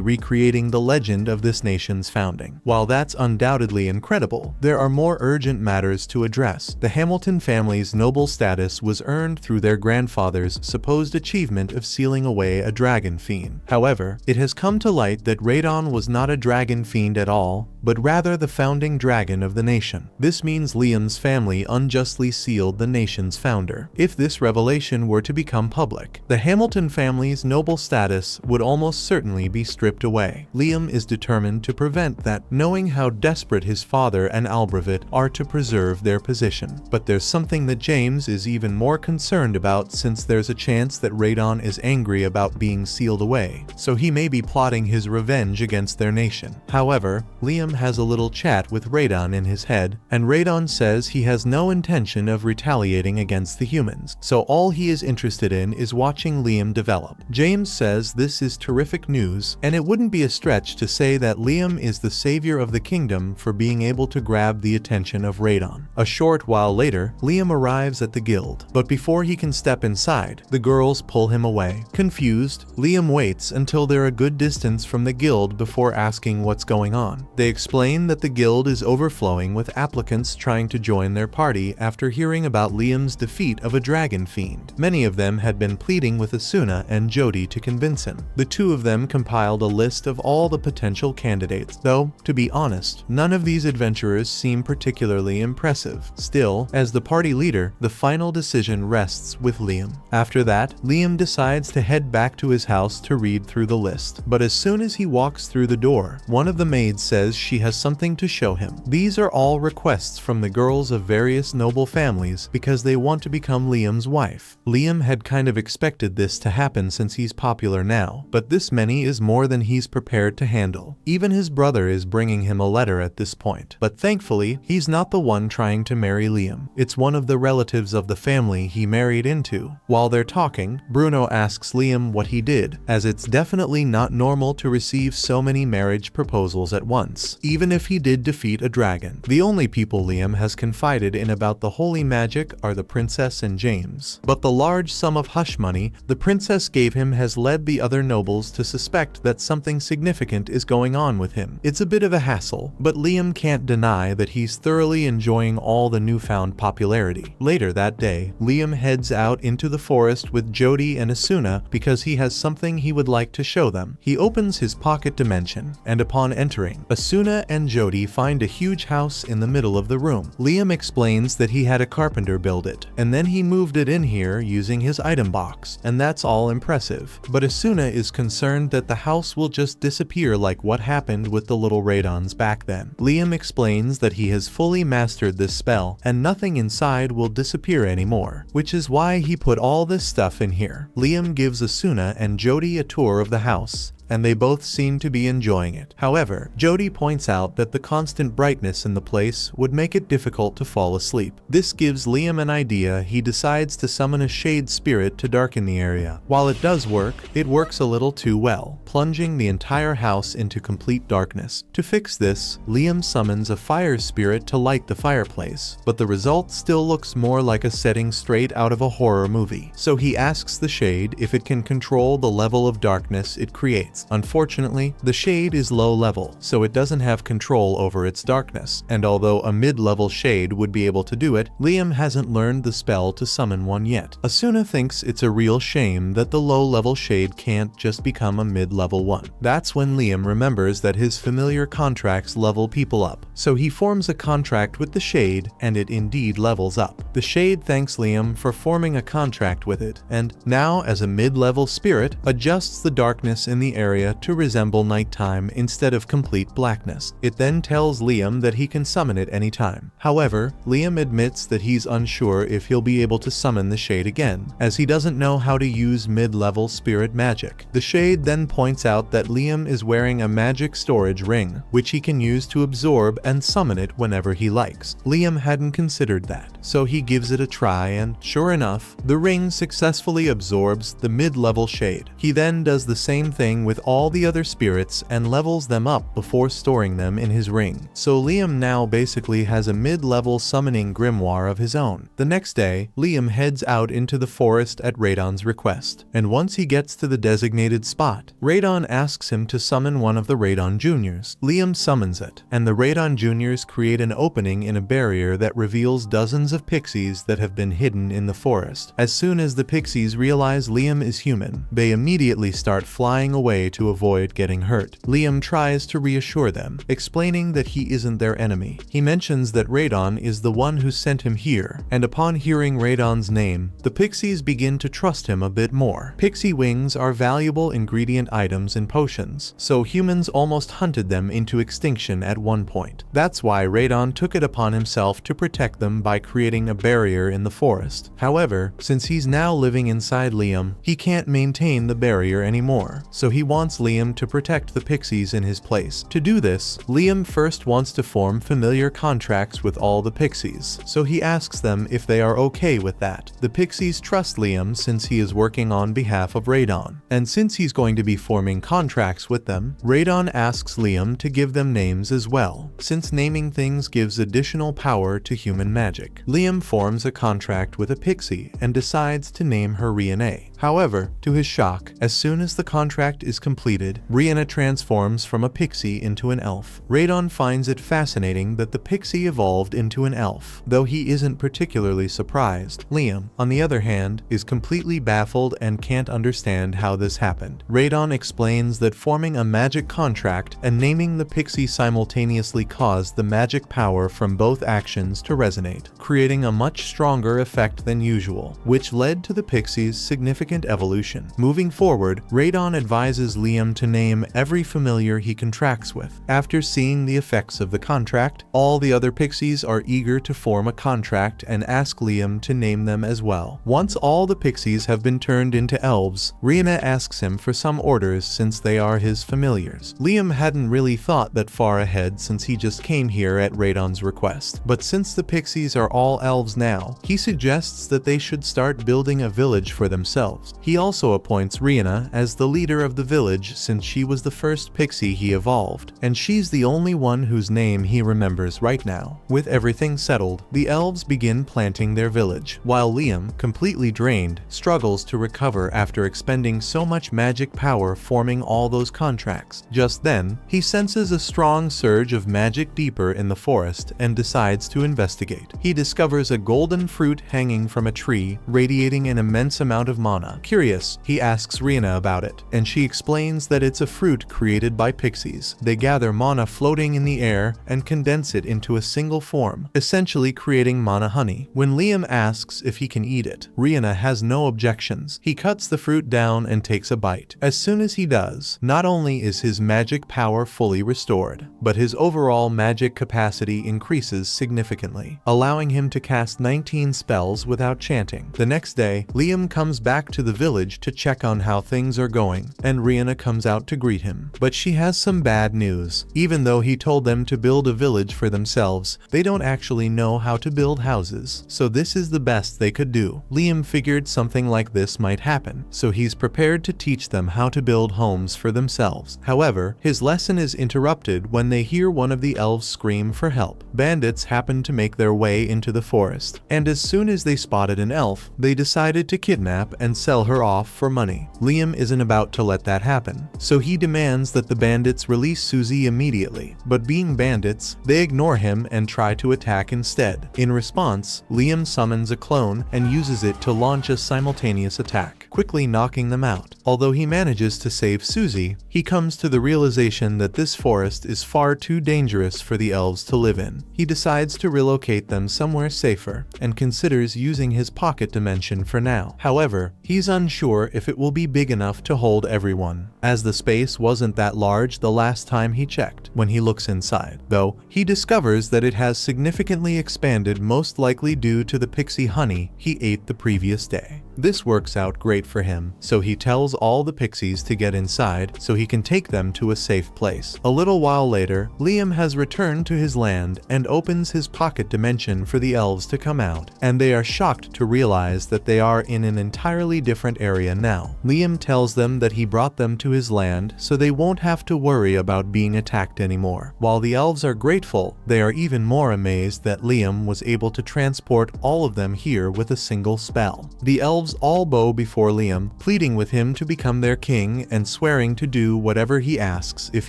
recreating the legend of this nation's founding. While that's undoubtedly incredible, there are more urgent matters to address. The Hamilton family's noble status was earned through their grandfather's supposed achievement of sealing away a dragon fiend. However, it has come to light that Radon was not a dragon fiend at all, but rather the founding dragon of the nation. This means Liam's family unjustly sealed the nation's founder. If this revelation were to become public, the Hamilton family's noble status would almost certainly be stripped away. Liam is determined to prevent that, knowing how desperate his father and Albrecht are to preserve their position. But there's something that James is even more concerned about, since there's a chance that Radon is angry about being sealed away, so he may be plotting his revenge against their nation. However, Liam has a little chat with Radon in his head, and Radon says he has no intention of retaliating against the humans, so all he is interested in is watching Liam develop. James says because this is terrific news, and it wouldn't be a stretch to say that Liam is the savior of the kingdom for being able to grab the attention of Radon. A short while later, Liam arrives at the guild, but before he can step inside, the girls pull him away. Confused, Liam waits until they're a good distance from the guild before asking what's going on. They explain that the guild is overflowing with applicants trying to join their party after hearing about Liam's defeat of a dragon fiend. Many of them had been pleading with Asuna and Jody to convince him. The two of them compiled a list of all the potential candidates, though, to be honest, none of these adventurers seem particularly impressive. Still, as the party leader, the final decision rests with Liam. After that, Liam decides to head back to his house to read through the list. But as soon as he walks through the door, one of the maids says she has something to show him. These are all requests from the girls of various noble families because they want to become Liam's wife. Liam had kind of expected this to happen since he's popular now, but this many is more than he's prepared to handle. Even his brother is bringing him a letter at this point. But thankfully, he's not the one trying to marry Liam. It's one of the relatives of the family he married into. While they're talking, Bruno asks Liam what he did, as it's definitely not normal to receive so many marriage proposals at once, even if he did defeat a dragon. The only people Liam has confided in about the holy magic are the princess and James. But the large sum of hush money the princess gave him has led the other nobles to suspect that something significant is going on with him. It's a bit of a hassle, but Liam can't deny that he's thoroughly enjoying all the newfound popularity. Later that day, Liam heads out into the forest with Jody and Asuna because he has something he would like to show them. He opens his pocket dimension, and upon entering, Asuna and Jody find a huge house in the middle of the room. Liam explains that he had a carpenter build it, and then he moved it in here using his item box, and that's all impressive. But Asuna is concerned that the house will just disappear like what happened with the little Radons back then. Liam explains that he has fully mastered this spell, and nothing inside will disappear anymore, which is why he put all this stuff in here. Liam gives Asuna and Jody a tour of the house, and they both seem to be enjoying it. However, Jody points out that the constant brightness in the place would make it difficult to fall asleep. This gives Liam an idea. He decides to summon a shade spirit to darken the area. While it does work, it works a little too well, plunging the entire house into complete darkness. To fix this, Liam summons a fire spirit to light the fireplace, but the result still looks more like a setting straight out of a horror movie. So he asks the shade if it can control the level of darkness it creates. Unfortunately, the shade is low level, so it doesn't have control over its darkness, and although a mid-level shade would be able to do it, Liam hasn't learned the spell to summon one yet. Asuna thinks it's a real shame that the low-level shade can't just become a mid-level one. That's when Liam remembers that his familiar contracts level people up, so he forms a contract with the shade, and it indeed levels up. The shade thanks Liam for forming a contract with it, and now as a mid-level spirit, adjusts the darkness in the area to resemble nighttime instead of complete blackness. It then tells Liam that he can summon it anytime. However, Liam admits that he's unsure if he'll be able to summon the shade again, as he doesn't know how to use mid-level spirit magic. The shade then points out that Liam is wearing a magic storage ring, which he can use to absorb and summon it whenever he likes. Liam hadn't considered that, so he gives it a try, and sure enough, the ring successfully absorbs the mid-level shade. He then does the same thing with all the other spirits and levels them up before storing them in his ring. So Liam now basically has a mid-level summoning grimoire of his own. The next day, Liam heads out into the forest at Radon's request, and once he gets to the designated spot, Radon asks him to summon one of the Radon Juniors. Liam summons it, and the Radon Juniors create an opening in a barrier that reveals dozens of pixies that have been hidden in the forest. As soon as the pixies realize Liam is human, they immediately start flying away to avoid getting hurt. Liam tries to reassure them, explaining that he isn't their enemy. He mentions that Radon is the one who sent him here, and upon hearing Radon's name, the pixies begin to trust him a bit more. Pixie wings are valuable ingredient items in potions, so humans almost hunted them into extinction at one point. That's why Radon took it upon himself to protect them by creating a barrier in the forest. However, since he's now living inside Liam, he can't maintain the barrier anymore, so he wants wants Liam to protect the pixies in his place. To do this, Liam first wants to form familiar contracts with all the pixies, so he asks them if they are okay with that. The pixies trust Liam since he is working on behalf of Radon, and since he's going to be forming contracts with them, Radon asks Liam to give them names as well, since naming things gives additional power to human magic. Liam forms a contract with a pixie and decides to name her Rihanna. However, to his shock, as soon as the contract is completed, Rihanna transforms from a pixie into an elf. Radon finds it fascinating that the pixie evolved into an elf, though he isn't particularly surprised. Liam, on the other hand, is completely baffled and can't understand how this happened. Radon explains that forming a magic contract and naming the pixie simultaneously caused the magic power from both actions to resonate, creating a much stronger effect than usual, which led to the pixie's significant evolution. Moving forward, Radon advises Liam to name every familiar he contracts with. After seeing the effects of the contract, all the other pixies are eager to form a contract and ask Liam to name them as well. Once all the pixies have been turned into elves, Rihanna asks him for some orders since they are his familiars. Liam hadn't really thought that far ahead since he just came here at Radon's request, but since the pixies are all elves now, he suggests that they should start building a village for themselves. He also appoints Rihanna as the leader of the village since she was the first pixie he evolved, and she's the only one whose name he remembers right now. With everything settled, the elves begin planting their village, while Liam, completely drained, struggles to recover after expending so much magic power forming all those contracts. Just then, he senses a strong surge of magic deeper in the forest and decides to investigate. He discovers a golden fruit hanging from a tree, radiating an immense amount of mana. Curious, he asks Rihanna about it, and she explains that it's a fruit created by pixies. They gather mana floating in the air and condense it into a single form, essentially creating mana honey. When Liam asks if he can eat it, Rihanna has no objections. He cuts the fruit down and takes a bite. As soon as he does, not only is his magic power fully restored, but his overall magic capacity increases significantly, allowing him to cast 19 spells without chanting. The next day, Liam comes back to the village to check on how things are going, and Rihanna comes out to greet him. But she has some bad news. Even though he told them to build a village for themselves, they don't actually know how to build houses, so this is the best they could do. Liam figured something like this might happen, so he's prepared to teach them how to build homes for themselves. However, his lesson is interrupted when they hear one of the elves scream for help. Bandits happen to make their way into the forest, and as soon as they spotted an elf, they decided to kidnap and sell her off for money. Liam isn't about to let that happen, so he demands that the bandits release Susie immediately, but being bandits, they ignore him and try to attack instead. In response, Liam summons a clone and uses it to launch a simultaneous attack, quickly knocking them out. Although he manages to save Susie, he comes to the realization that this forest is far too dangerous for the elves to live in. He decides to relocate them somewhere safer and considers using his pocket dimension for now. However, he's unsure if it will be big enough to hold everyone, as the space wasn't that large the last time he checked. When he looks inside, though, he discovers that it has significantly expanded, most likely due to the pixie honey he ate the previous day. This works out great for him, so he tells all the pixies to get inside so he can take them to a safe place. A little while later, Liam has returned to his land and opens his pocket dimension for the elves to come out, and they are shocked to realize that they are in an entirely different area now. Liam tells them that he brought them to his land so they won't have to worry about being attacked anymore. While the elves are grateful, they are even more amazed that Liam was able to transport all of them here with a single spell. The elves all bow before Liam, pleading with him to become their king and swearing to do whatever he asks if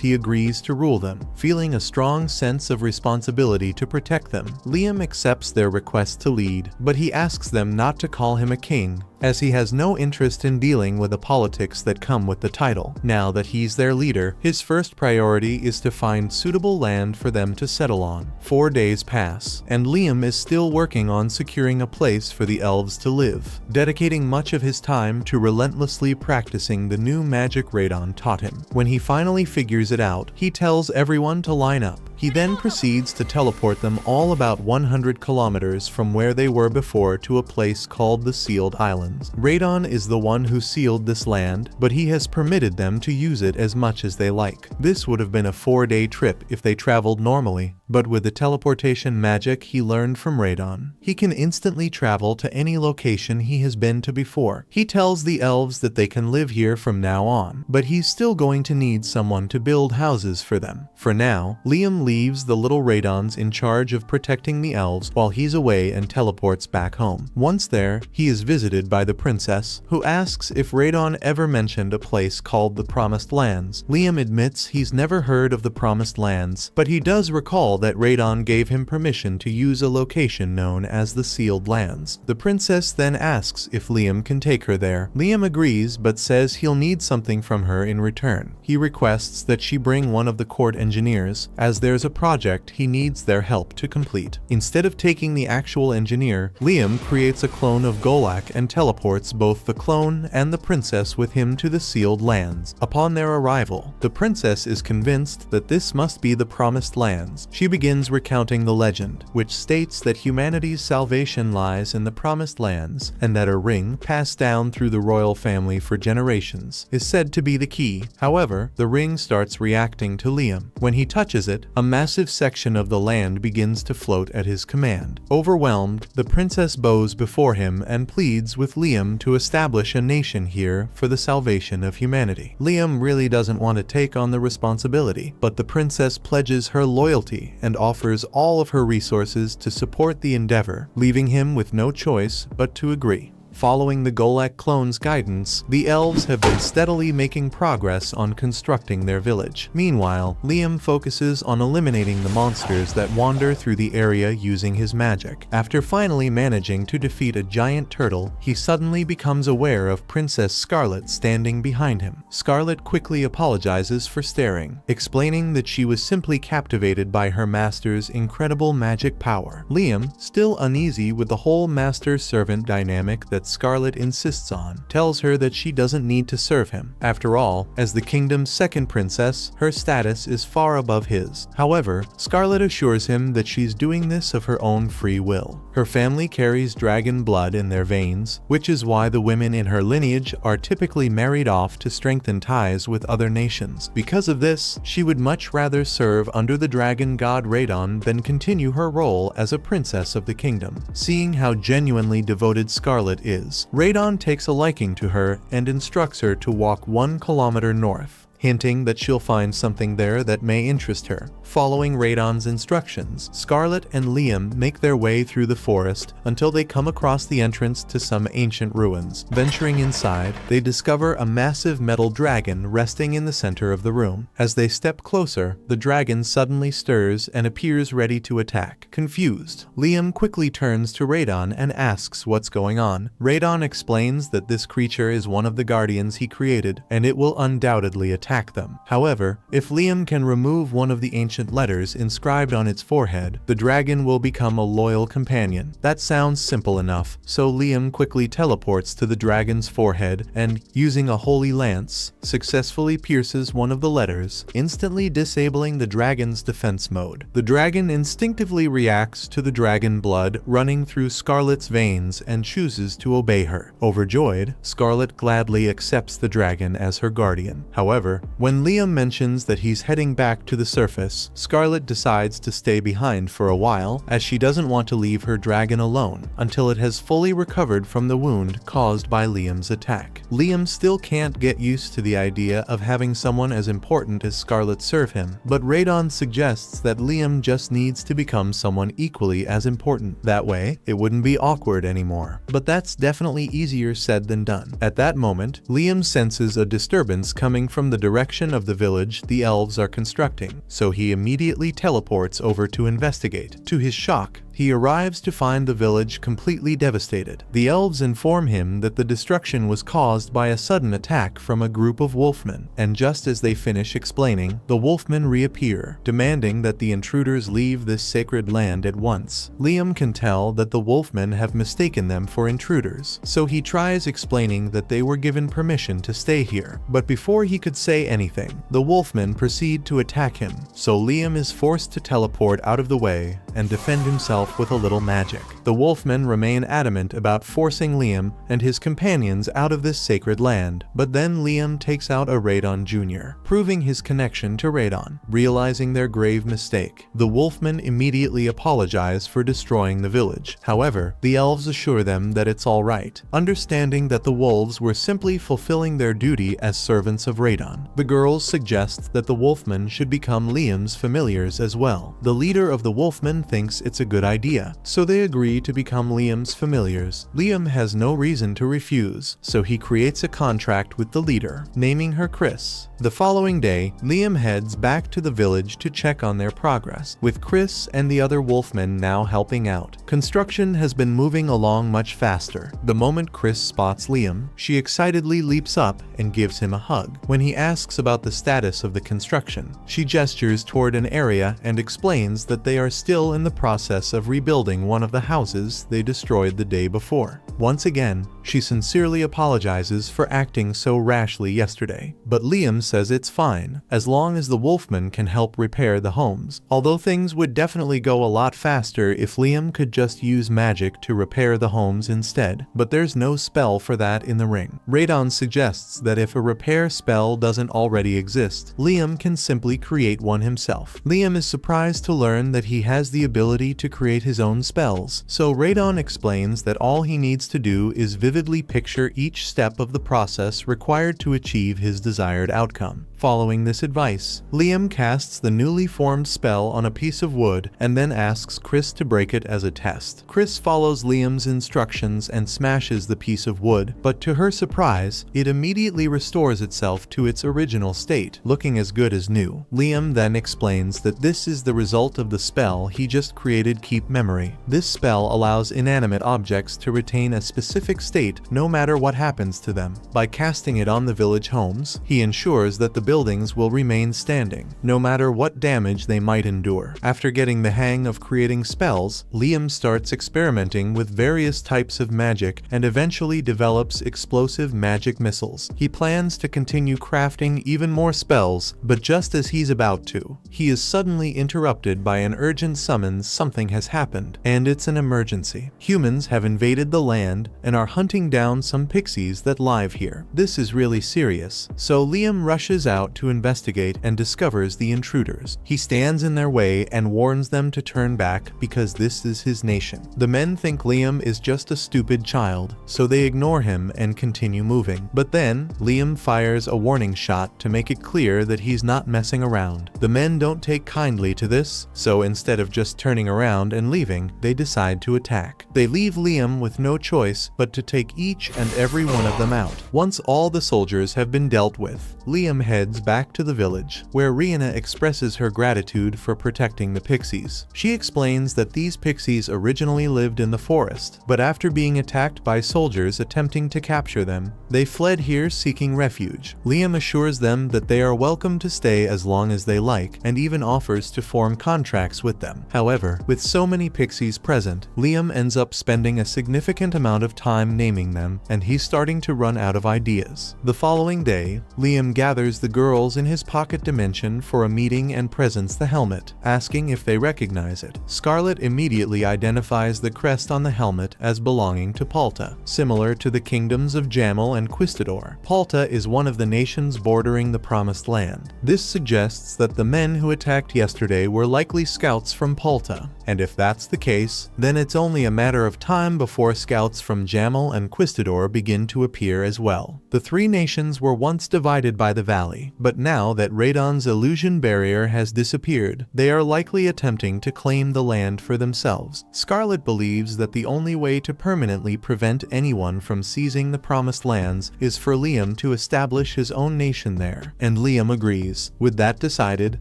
he agrees to rule them. Feeling a strong sense of responsibility to protect them, Liam accepts their request to lead, but he asks them not to call him a king, as he has no interest in dealing with the politics that come with the title. Now that he's their leader, his first priority is to find suitable land for them to settle on. 4 days pass, and Liam is still working on securing a place for the elves to live, dedicating much of his time to relentlessly practicing the new magic Radon taught him. When he finally figures it out, he tells everyone to line up, He then proceeds to teleport them all about 100 kilometers from where they were before to a place called the Sealed Islands. Radon is the one who sealed this land, but he has permitted them to use it as much as they like. This would have been a 4-day trip if they traveled normally, but with the teleportation magic he learned from Radon, he can instantly travel to any location he has been to before. He tells the elves that they can live here from now on, but he's still going to need someone to build houses for them. For now, Liam leaves the little Radons in charge of protecting the elves while he's away and teleports back home. Once there, he is visited by the princess, who asks if Radon ever mentioned a place called the Promised Lands. Liam admits he's never heard of the Promised Lands, but he does recall that Radon gave him permission to use a location known as the Sealed Lands. The princess then asks if Liam can take her there. Liam agrees but says he'll need something from her in return. He requests that she bring one of the court engineers, as there's a project he needs their help to complete. Instead of taking the actual engineer, Liam creates a clone of Golak and teleports both the clone and the princess with him to the Sealed Lands. Upon their arrival, the princess is convinced that this must be the Promised Lands. She begins recounting the legend, which states that humanity's salvation lies in the Promised Lands, and that a ring passed down through the royal family for generations is said to be the key. However, the ring starts reacting to Liam. When he touches it, a massive section of the land begins to float at his command. Overwhelmed, the princess bows before him and pleads with Liam to establish a nation here for the salvation of humanity. Liam really doesn't want to take on the responsibility, but the princess pledges her loyalty and offers all of her resources to support the endeavor, leaving him with no choice but to agree. Following the Golak clone's guidance, the elves have been steadily making progress on constructing their village. Meanwhile, Liam focuses on eliminating the monsters that wander through the area using his magic. After finally managing to defeat a giant turtle, he suddenly becomes aware of Princess Scarlet standing behind him. Scarlet quickly apologizes for staring, explaining that she was simply captivated by her master's incredible magic power. Liam, still uneasy with the whole master-servant dynamic that Scarlet insists on, tells her that she doesn't need to serve him. After all, as the kingdom's second princess, her status is far above his. However, Scarlet assures him that she's doing this of her own free will. Her family carries dragon blood in their veins, which is why the women in her lineage are typically married off to strengthen ties with other nations. Because of this, she would much rather serve under the dragon god Radon than continue her role as a princess of the kingdom. Seeing how genuinely devoted Scarlet is, Radon takes a liking to her and instructs her to walk 1 kilometer north, hinting that she'll find something there that may interest her. Following Radon's instructions, Scarlet and Liam make their way through the forest until they come across the entrance to some ancient ruins. Venturing inside, they discover a massive metal dragon resting in the center of the room. As they step closer, the dragon suddenly stirs and appears ready to attack. Confused, Liam quickly turns to Radon and asks what's going on. Radon explains that this creature is one of the guardians he created, and it will undoubtedly attack them. However, if Liam can remove one of the ancient letters inscribed on its forehead, the dragon will become a loyal companion. That sounds simple enough, so Liam quickly teleports to the dragon's forehead and, using a holy lance, successfully pierces one of the letters, instantly disabling the dragon's defense mode. The dragon instinctively reacts to the dragon blood running through Scarlet's veins and chooses to obey her. Overjoyed, Scarlet gladly accepts the dragon as her guardian. However, when Liam mentions that he's heading back to the surface, Scarlet decides to stay behind for a while, as she doesn't want to leave her dragon alone until it has fully recovered from the wound caused by Liam's attack. Liam still can't get used to the idea of having someone as important as Scarlet serve him, but Radon suggests that Liam just needs to become someone equally as important. That way, it wouldn't be awkward anymore. But that's definitely easier said than done. At that moment, Liam senses a disturbance coming from the direction of the village the elves are constructing, so he immediately teleports over to investigate. To his shock, He arrives to find the village completely devastated. The elves inform him that the destruction was caused by a sudden attack from a group of wolfmen, and just as they finish explaining, the wolfmen reappear, demanding that the intruders leave this sacred land at once. Liam can tell that the wolfmen have mistaken them for intruders, so he tries explaining that they were given permission to stay here. But before he could say anything, the wolfmen proceed to attack him, so Liam is forced to teleport out of the way and defend himself with a little magic. The wolfmen remain adamant about forcing Liam and his companions out of this sacred land, but then Liam takes out a Radon Jr., proving his connection to Radon. Realizing their grave mistake, the wolfmen immediately apologize for destroying the village. However, the elves assure them that it's alright, understanding that the wolves were simply fulfilling their duty as servants of Radon. The girls suggest that the wolfmen should become Liam's familiars as well. The leader of the wolfmen thinks it's a good idea, so they agree to become Liam's familiars. Liam has no reason to refuse, so he creates a contract with the leader, naming her Chris. The following day, Liam heads back to the village to check on their progress, with Chris and the other wolfmen now helping out. Construction has been moving along much faster. The moment Chris spots Liam, she excitedly leaps up and gives him a hug. When he asks about the status of the construction, she gestures toward an area and explains that they are still in the process of rebuilding one of the houses they destroyed the day before. Once again, she sincerely apologizes for acting so rashly yesterday, but Liam says it's fine, as long as the wolfmen can help repair the homes, although things would definitely go a lot faster if Liam could just use magic to repair the homes instead, but there's no spell for that in the ring. Radon suggests that if a repair spell doesn't already exist, Liam can simply create one himself. Liam is surprised to learn that he has the ability to create his own spells, so Radon explains that all he needs to do is vividly picture each step of the process required to achieve his desired outcome. Following this advice, Liam casts the newly formed spell on a piece of wood and then asks Chris to break it as a test. Chris follows Liam's instructions and smashes the piece of wood, but to her surprise, it immediately restores itself to its original state, looking as good as new. Liam then explains that this is the result of the spell he just created, Keep Memory. This spell allows inanimate objects to retain a specific state no matter what happens to them. By casting it on the village homes, he ensures that the buildings will remain standing, no matter what damage they might endure. After getting the hang of creating spells, Liam starts experimenting with various types of magic and eventually develops explosive magic missiles. He plans to continue crafting even more spells, but just as he's about to, he is suddenly interrupted by an urgent summons. Something has happened, and it's an emergency. Humans have invaded the land and are hunting down some pixies that live here. This is really serious, so Liam rushes out to investigate and discovers the intruders. He stands in their way and warns them to turn back because this is his nation. The men think Liam is just a stupid child, so they ignore him and continue moving. But then, Liam fires a warning shot to make it clear that he's not messing around. The men don't take kindly to this, so instead of just turning around and leaving, they decide to attack. They leave Liam with no choice but to take each and every one of them out. Once all the soldiers have been dealt with, Liam heads back to the village, where Rihanna expresses her gratitude for protecting the pixies. She explains that these pixies originally lived in the forest, but after being attacked by soldiers attempting to capture them, they fled here seeking refuge. Liam assures them that they are welcome to stay as long as they like, and even offers to form contracts with them. However, with so many pixies present, Liam ends up spending a significant amount of time naming them, and he's starting to run out of ideas. The following day, Liam gathers the girls in his pocket dimension for a meeting and presents the helmet, asking if they recognize it. Scarlet immediately identifies the crest on the helmet as belonging to Palta, similar to the kingdoms of Jamel and Quistador. Palta is one of the nations bordering the Promised Land. This suggests that the men who attacked yesterday were likely scouts from Palta, and if that's the case, then it's only a matter of time before scouts from Jamel and Quistador begin to appear as well. The three nations were once divided by the valley, but now that Radon's illusion barrier has disappeared, they are likely attempting to claim the land for themselves. Scarlet believes that the only way to permanently prevent anyone from seizing the Promised Lands is for Liam to establish his own nation there, and Liam agrees. With that decided,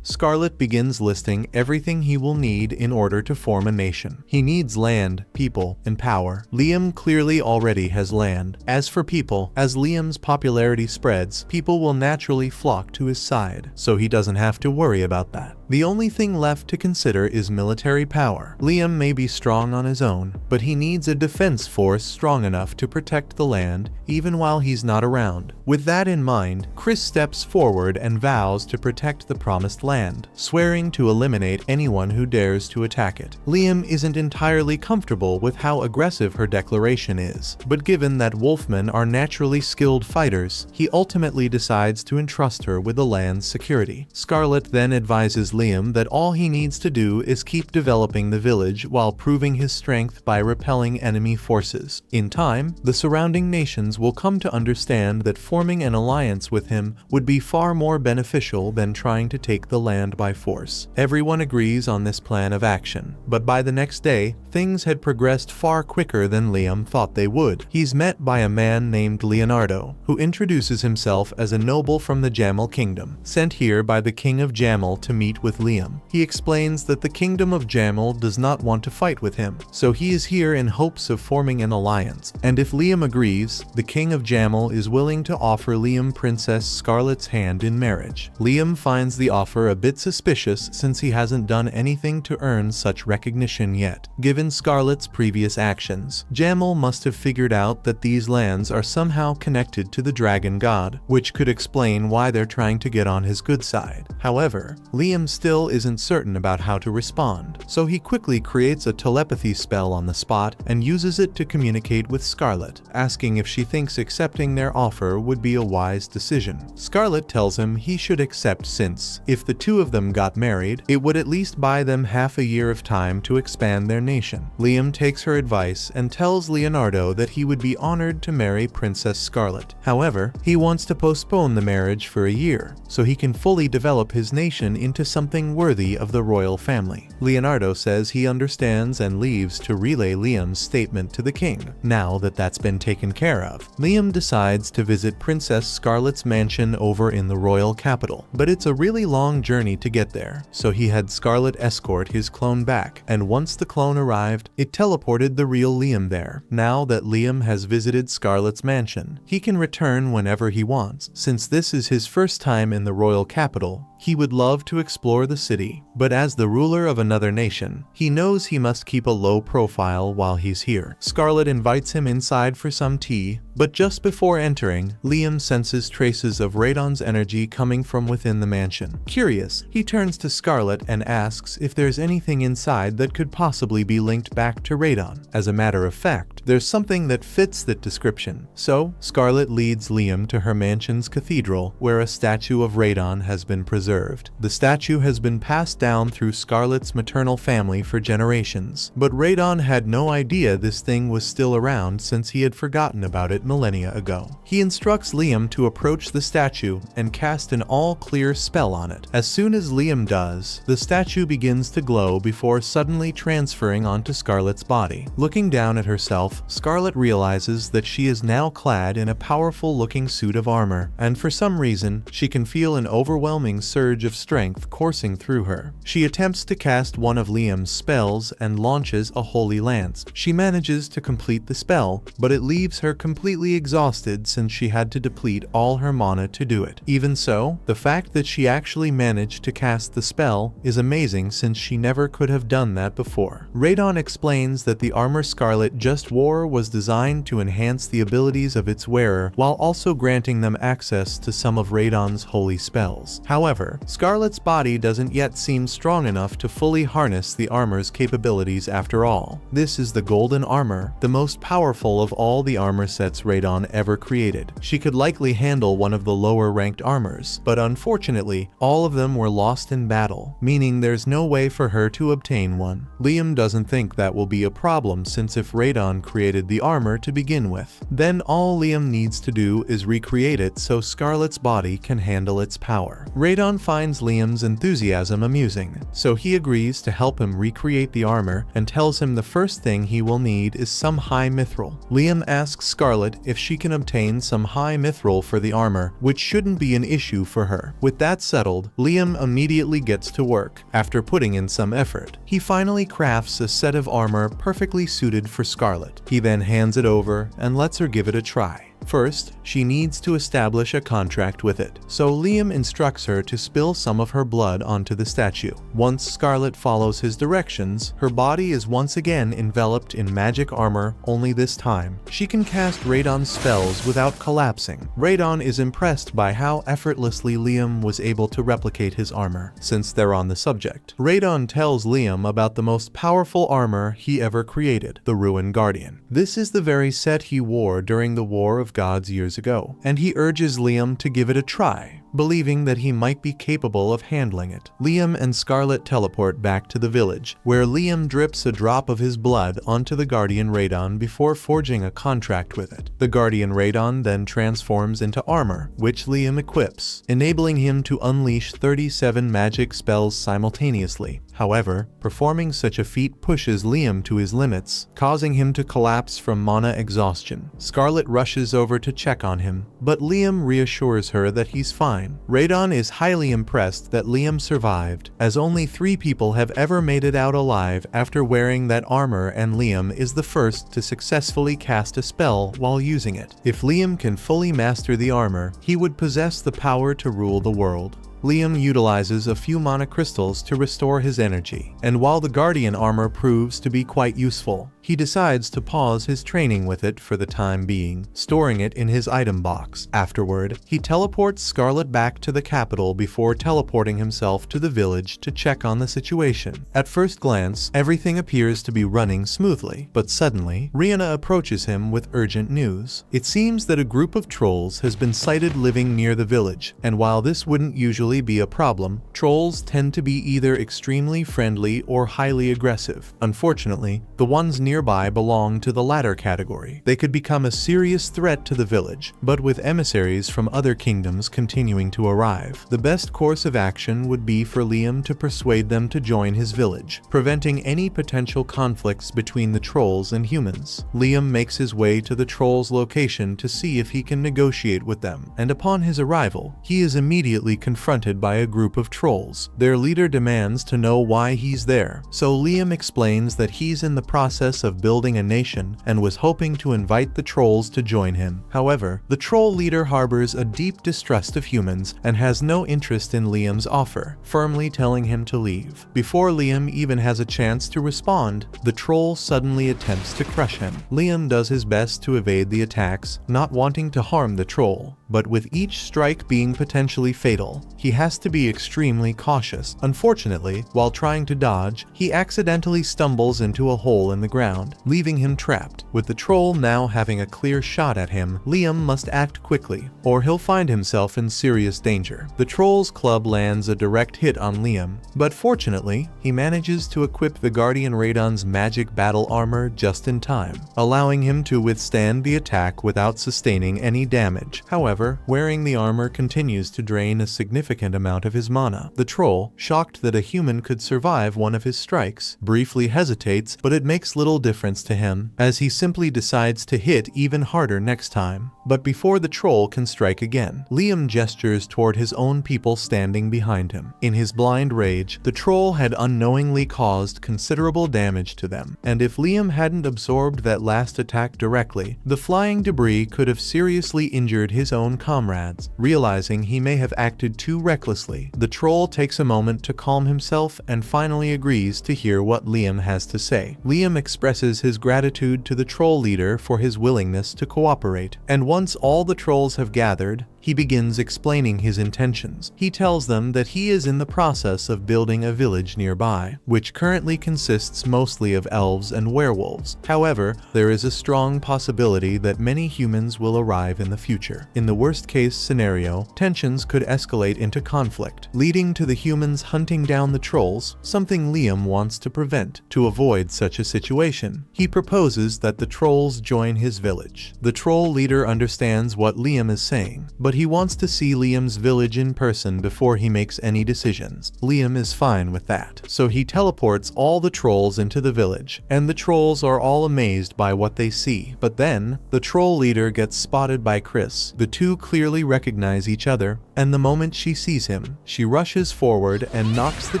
Scarlet begins listing everything he will need in order to form a nation. He needs land, people, and power. Liam clearly already has land. As for people, as Liam's popularity spreads, people will naturally flock to his side, so he doesn't have to worry about that. The only thing left to consider is military power. Liam may be strong on his own, but he needs a defense force strong enough to protect the land, even while he's not around. With that in mind, Chris steps forward and vows to protect the promised land, swearing to eliminate anyone who dares to attack it. Liam isn't entirely comfortable with how aggressive her declaration is, but given that wolfmen are naturally skilled fighters, he ultimately decides to entrust her with the land's security. Scarlet then advises Liam that all he needs to do is keep developing the village while proving his strength by repelling enemy forces. In time, the surrounding nations will come to understand that forming an alliance with him would be far more beneficial than trying to take the land by force. Everyone agrees on this plan of action, but by the next day, things had progressed far quicker than Liam thought they would. He's met by a man named Leonardo, who introduces himself as a noble from the Jamel kingdom, sent here by the king of Jamel to meet with Liam. He explains that the kingdom of Jamel does not want to fight with him, so he is here in hopes of forming an alliance, and if Liam agrees, the king of Jamel is willing to offer Liam Princess Scarlet's hand in marriage. Liam finds the offer a bit suspicious since he hasn't done anything to earn such recognition yet. Given Scarlet's previous actions, Jamel must have figured out that these lands are somehow connected to the dragon god, which could explain why they're trying to get on his good side. However, Liam still isn't certain about how to respond, so he quickly creates a telepathy spell on the spot and uses it to communicate with Scarlet, asking if she thinks accepting their offer would be a wise decision. Scarlet tells him he should accept since, if the two of them got married, it would at least buy them half a year of time to expand their nation. Liam takes her advice and tells Leonardo that he would be honored to marry Princess Scarlet. However, he wants to postpone the marriage for a year, so he can fully develop his nation into something worthy of the royal family. Leonardo says he understands and leaves to relay Liam's statement to the king. Now that that's been taken care of, Liam decides to visit Princess Scarlet's mansion over in the royal capital, but it's a really long journey to get there, so he had Scarlet escort his clone back, and once the clone arrived, it teleported the real Liam there. Now that Liam has visited Scarlet's mansion, he can return whenever he wants. Since this is his first time in the royal capital, he would love to explore the city, but as the ruler of another nation, he knows he must keep a low profile while he's here. Scarlet invites him inside for some tea, but just before entering, Liam senses traces of Radon's energy coming from within the mansion. Curious, he turns to Scarlet and asks if there's anything inside that could possibly be linked back to Radon. As a matter of fact, there's something that fits that description, so Scarlet leads Liam to her mansion's cathedral, where a statue of Radon has been preserved. The statue has been passed down through Scarlet's maternal family for generations, but Radon had no idea this thing was still around since he had forgotten about it millennia ago. He instructs Liam to approach the statue and cast an all-clear spell on it. As soon as Liam does, the statue begins to glow before suddenly transferring onto Scarlet's body. Looking down at herself, Scarlet realizes that she is now clad in a powerful-looking suit of armor, and for some reason, she can feel an overwhelming surge of strength coursing through her. She attempts to cast one of Liam's spells and launches a holy lance. She manages to complete the spell, but it leaves her completely exhausted since she had to deplete all her mana to do it. Even so, the fact that she actually managed to cast the spell is amazing since she never could have done that before. Radon explains that the armor Scarlet just wore was designed to enhance the abilities of its wearer while also granting them access to some of Radon's holy spells. However, Scarlet's body doesn't yet seem strong enough to fully harness the armor's capabilities after all. This is the golden armor, the most powerful of all the armor sets Radon ever created. She could likely handle one of the lower ranked armors, but unfortunately, all of them were lost in battle, meaning there's no way for her to obtain one. Liam doesn't think that will be a problem since if Radon created the armor to begin with, then all Liam needs to do is recreate it so Scarlet's body can handle its power. Radon finds Liam's enthusiasm enthusiasm amusing, so he agrees to help him recreate the armor and tells him the first thing he will need is some high mithril. Liam asks Scarlet if she can obtain some high mithril for the armor, which shouldn't be an issue for her. With that settled, Liam immediately gets to work. After putting in some effort, he finally crafts a set of armor perfectly suited for Scarlet. He then hands it over and lets her give it a try. First, she needs to establish a contract with it, so Liam instructs her to spill some of her blood onto the statue. Once Scarlet follows his directions, her body is once again enveloped in magic armor, only this time she can cast Radon's spells without collapsing. Radon is impressed by how effortlessly Liam was able to replicate his armor. Since they're on the subject, Radon tells Liam about the most powerful armor he ever created, the Ruin Guardian. This is the very set he wore during the War of Gods years ago, and he urges Liam to give it a try, believing that he might be capable of handling it. Liam and Scarlet teleport back to the village, where Liam drips a drop of his blood onto the Guardian Radon before forging a contract with it. The Guardian Radon then transforms into armor, which Liam equips, enabling him to unleash 37 magic spells simultaneously. However, performing such a feat pushes Liam to his limits, causing him to collapse from mana exhaustion. Scarlet rushes over to check on him, but Liam reassures her that he's fine. Radon is highly impressed that Liam survived, as only 3 people have ever made it out alive after wearing that armor, and Liam is the first to successfully cast a spell while using it. If Liam can fully master the armor, he would possess the power to rule the world. Liam utilizes a few mana crystals to restore his energy, and while the Guardian armor proves to be quite useful, he decides to pause his training with it for the time being, storing it in his item box. Afterward, he teleports Scarlet back to the capital before teleporting himself to the village to check on the situation. At first glance, everything appears to be running smoothly, but suddenly, Rihanna approaches him with urgent news. It seems that a group of trolls has been sighted living near the village, and while this wouldn't usually be a problem, trolls tend to be either extremely friendly or highly aggressive. Unfortunately, the ones nearby belong to the latter category. They could become a serious threat to the village, but with emissaries from other kingdoms continuing to arrive, the best course of action would be for Liam to persuade them to join his village, preventing any potential conflicts between the trolls and humans. Liam makes his way to the trolls' location to see if he can negotiate with them, and upon his arrival, he is immediately confronted by a group of trolls. Their leader demands to know why he's there, so Liam explains that he's in the process of building a nation and was hoping to invite the trolls to join him. However, the troll leader harbors a deep distrust of humans and has no interest in Liam's offer, firmly telling him to leave. Before Liam even has a chance to respond, the troll suddenly attempts to crush him. Liam does his best to evade the attacks, not wanting to harm the troll, but with each strike being potentially fatal, he has to be extremely cautious. Unfortunately, while trying to dodge, he accidentally stumbles into a hole in the ground, leaving him trapped. With the troll now having a clear shot at him, Liam must act quickly, or he'll find himself in serious danger. The troll's club lands a direct hit on Liam, but fortunately, he manages to equip the Guardian Radon's magic battle armor just in time, allowing him to withstand the attack without sustaining any damage. However, wearing the armor continues to drain a significant amount of his mana. The troll, shocked that a human could survive one of his strikes, briefly hesitates, but it makes little difference to him, as he simply decides to hit even harder next time. But before the troll can strike again, Liam gestures toward his own people standing behind him. In his blind rage, the troll had unknowingly caused considerable damage to them, and if Liam hadn't absorbed that last attack directly, the flying debris could have seriously injured his own comrades. Realizing he may have acted too recklessly, the troll takes a moment to calm himself and finally agrees to hear what Liam has to say. Liam expresses his gratitude to the troll leader for his willingness to cooperate, and once all the trolls have gathered, he begins explaining his intentions. He tells them that he is in the process of building a village nearby, which currently consists mostly of elves and werewolves. However, there is a strong possibility that many humans will arrive in the future. In the worst-case scenario, tensions could escalate into conflict, leading to the humans hunting down the trolls, something Liam wants to prevent. To avoid such a situation, he proposes that the trolls join his village. The troll leader understands what Liam is saying, but but he wants to see Liam's village in person before he makes any decisions. Liam is fine with that, so he teleports all the trolls into the village, and the trolls are all amazed by what they see. But then, the troll leader gets spotted by Chris. The two clearly recognize each other, and the moment she sees him, she rushes forward and knocks the